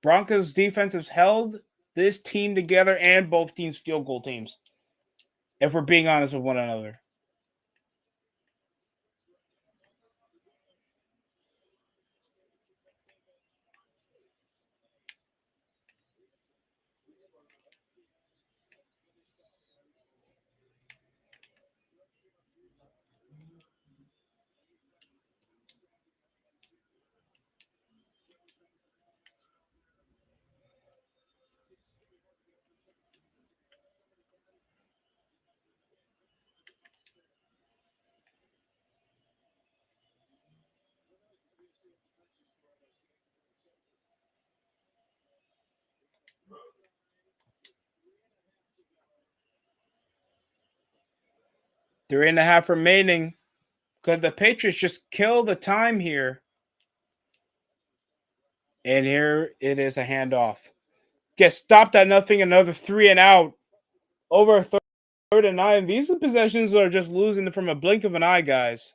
Broncos defense has held this team together and both teams' field goal teams, if we're being honest with one another. Three and a half remaining. Could the Patriots just kill the time here? And here it is, a handoff. Gets stopped at nothing, another 3 and out. Over a third and 9. These possessions are just losing from a blink of an eye, guys.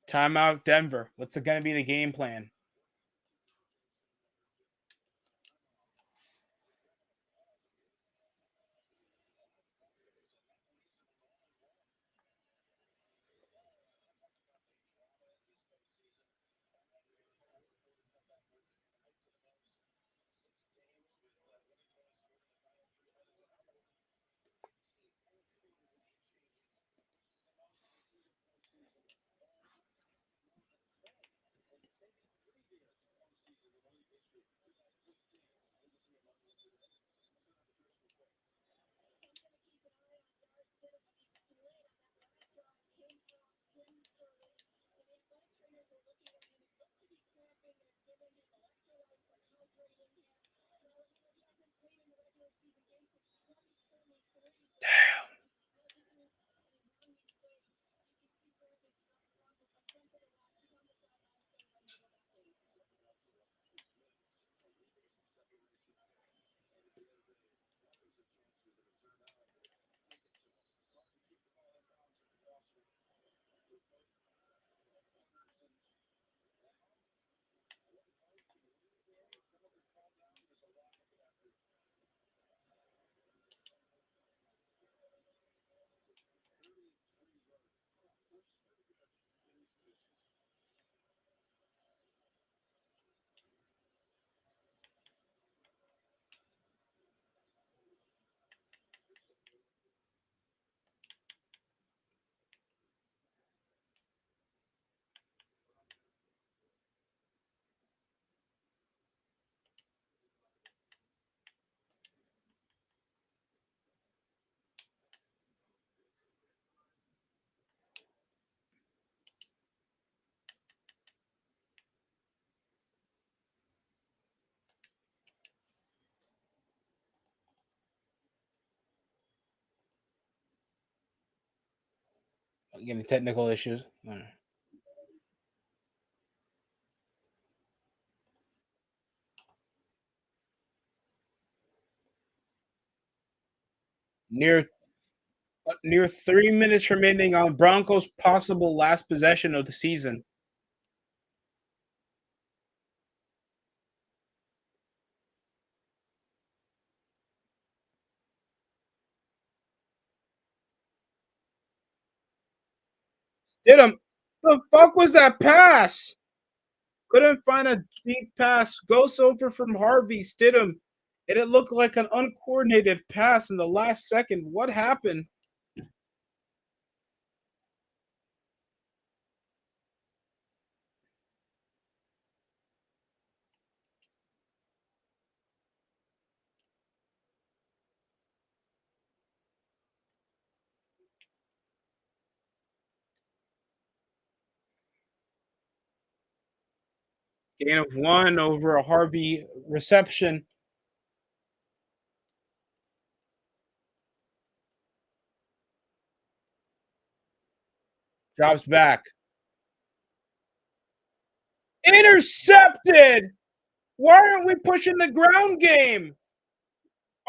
Timeout, Denver. What's going to be the game plan? Getting technical issues. All right. Near 3 minutes remaining on Broncos' possible last possession of the season. Did him. The fuck was that pass? Couldn't find a deep pass. Goes over from Harvey. Stidham. And it looked like an uncoordinated pass in the last second. What happened? Gain of 1 over a Harvey reception. Drops back. Intercepted! Why aren't we pushing the ground game?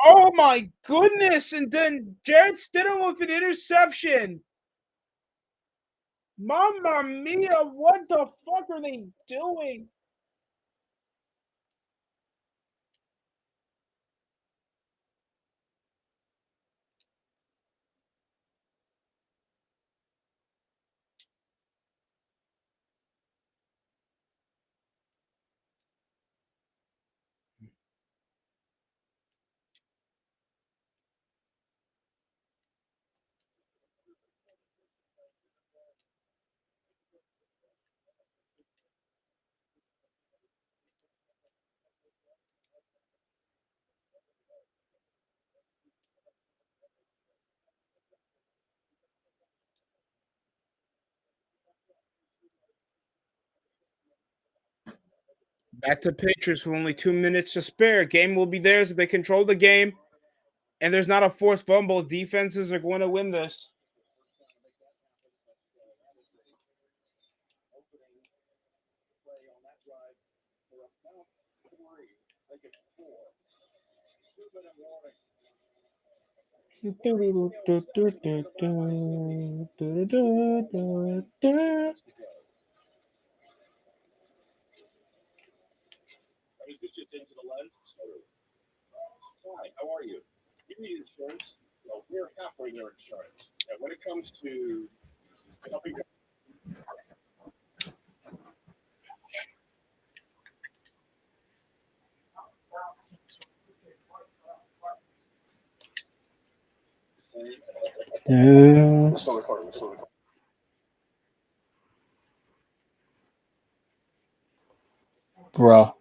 Oh my goodness! And then Jared Stidham with an interception. Mamma mia! What the fuck are they doing? Back to Patriots with only 2 minutes to spare. Game will be theirs if they control the game, and there's not a forced fumble. Defenses are going to win this. Bruh.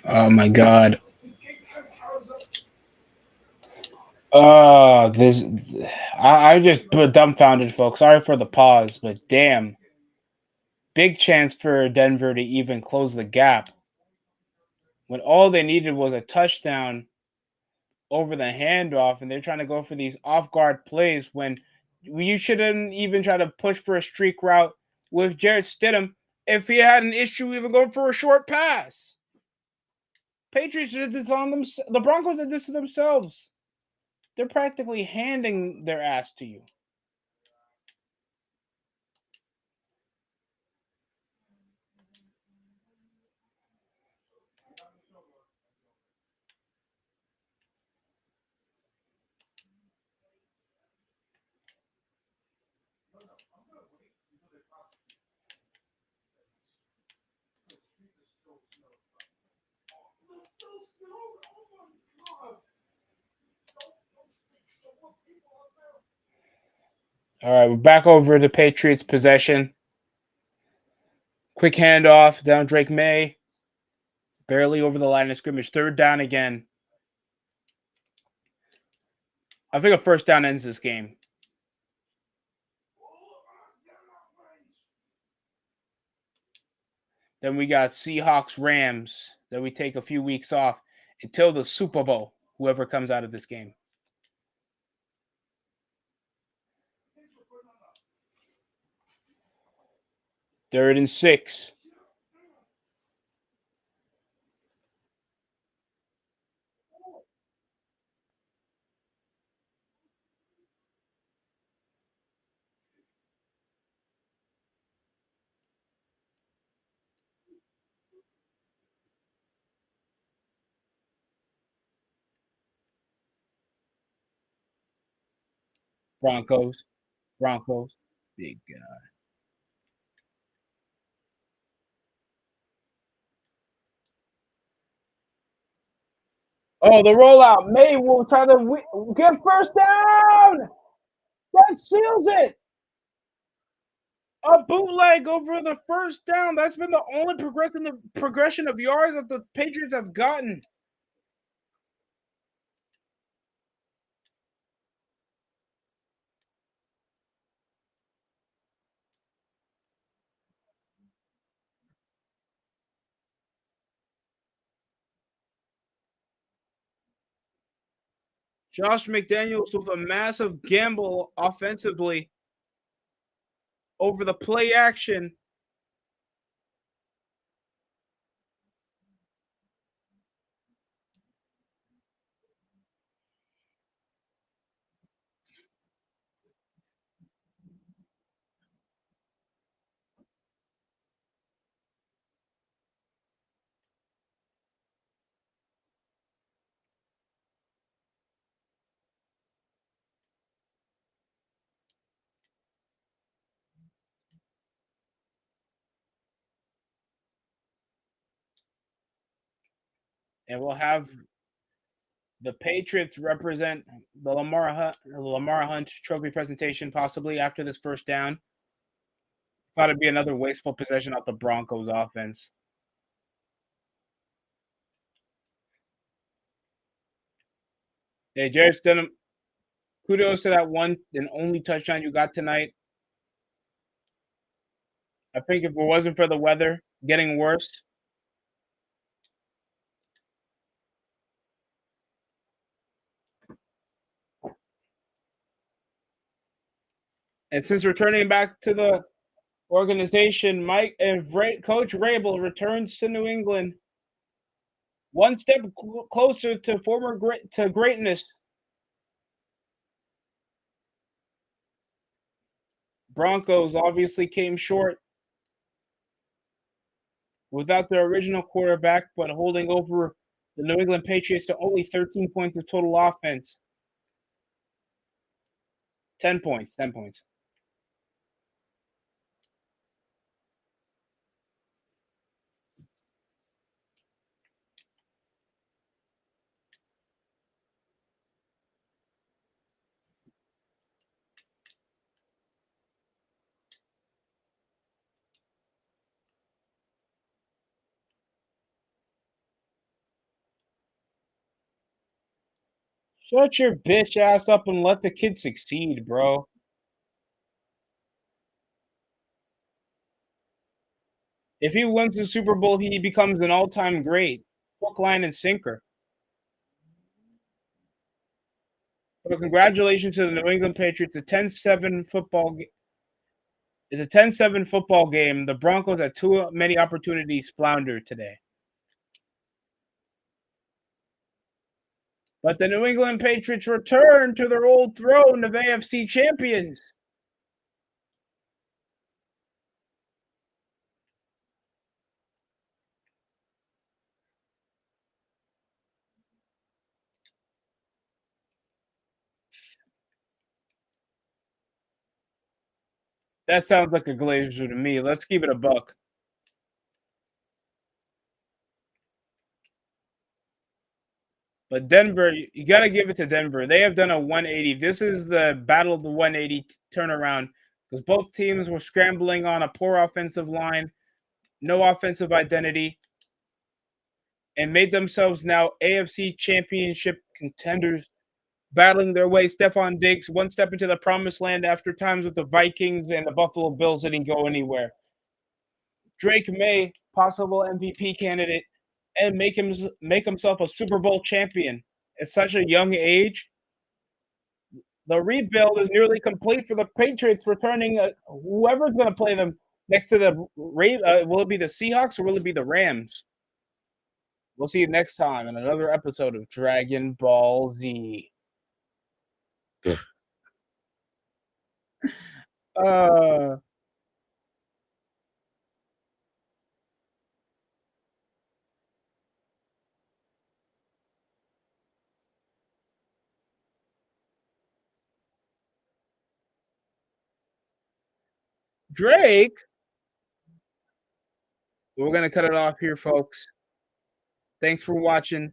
Oh my god. This I just dumbfounded, folks. Sorry for the pause, but damn, big chance for Denver to even close the gap when all they needed was a touchdown over the handoff, and they're trying to go for these off guard plays when you shouldn't even try to push for a streak route with Jared Stidham if he had an issue even going for a short pass. Patriots did this on them. The Broncos did this to themselves. They're practically handing their ass to you. All right, we're back over the Patriots' possession. Quick handoff down Drake May. Barely over the line of scrimmage. Third down again. I think a first down ends this game. Then we got Seahawks Rams. Then we take a few weeks off until the Super Bowl, whoever comes out of this game. Third and 6. Broncos. Broncos. Big guy. Oh, the rollout. May will try to get first down. That seals it. A bootleg over the first down. That's been the only progression of yards that the Patriots have gotten. Josh McDaniels with a massive gamble offensively over the play action. And we'll have the Patriots represent the Lamar Hunt trophy presentation possibly after this first down. Thought it'd be another wasteful possession off the Broncos offense. Hey, Jared Stidham, kudos to that one and only touchdown you got tonight. I think if it wasn't for the weather getting worse, and since returning back to the organization, Mike and Coach Rabel returns to New England, one step closer to greatness. Broncos obviously came short without their original quarterback, but holding over the New England Patriots to only 13 points of total offense. 10 points. 10 points. Shut your bitch ass up and let the kid succeed, bro. If he wins the Super Bowl, he becomes an all-time great. Hook, line, and sinker. So congratulations to the New England Patriots. The 10-7 football is a 10-7 football game. The Broncos had too many opportunities flounder today. But the New England Patriots return to their old throne of AFC champions. That sounds like a Glazer to me. Let's keep it a buck. But Denver, you got to give it to Denver. They have done a 180. This is the battle of the 180 turnaround because both teams were scrambling on a poor offensive line, no offensive identity, and made themselves now AFC championship contenders, battling their way. Stephon Diggs, one step into the promised land after times with the Vikings and the Buffalo Bills didn't go anywhere. Drake May, possible MVP candidate, and make himself a Super Bowl champion at such a young age. The rebuild is nearly complete for the Patriots, returning whoever's going to play them next to the will it be the Seahawks or will it be the Rams? We'll see you next time in another episode of Dragon Ball Z. Uh Drake. We're gonna cut it off here, folks. Thanks for watching.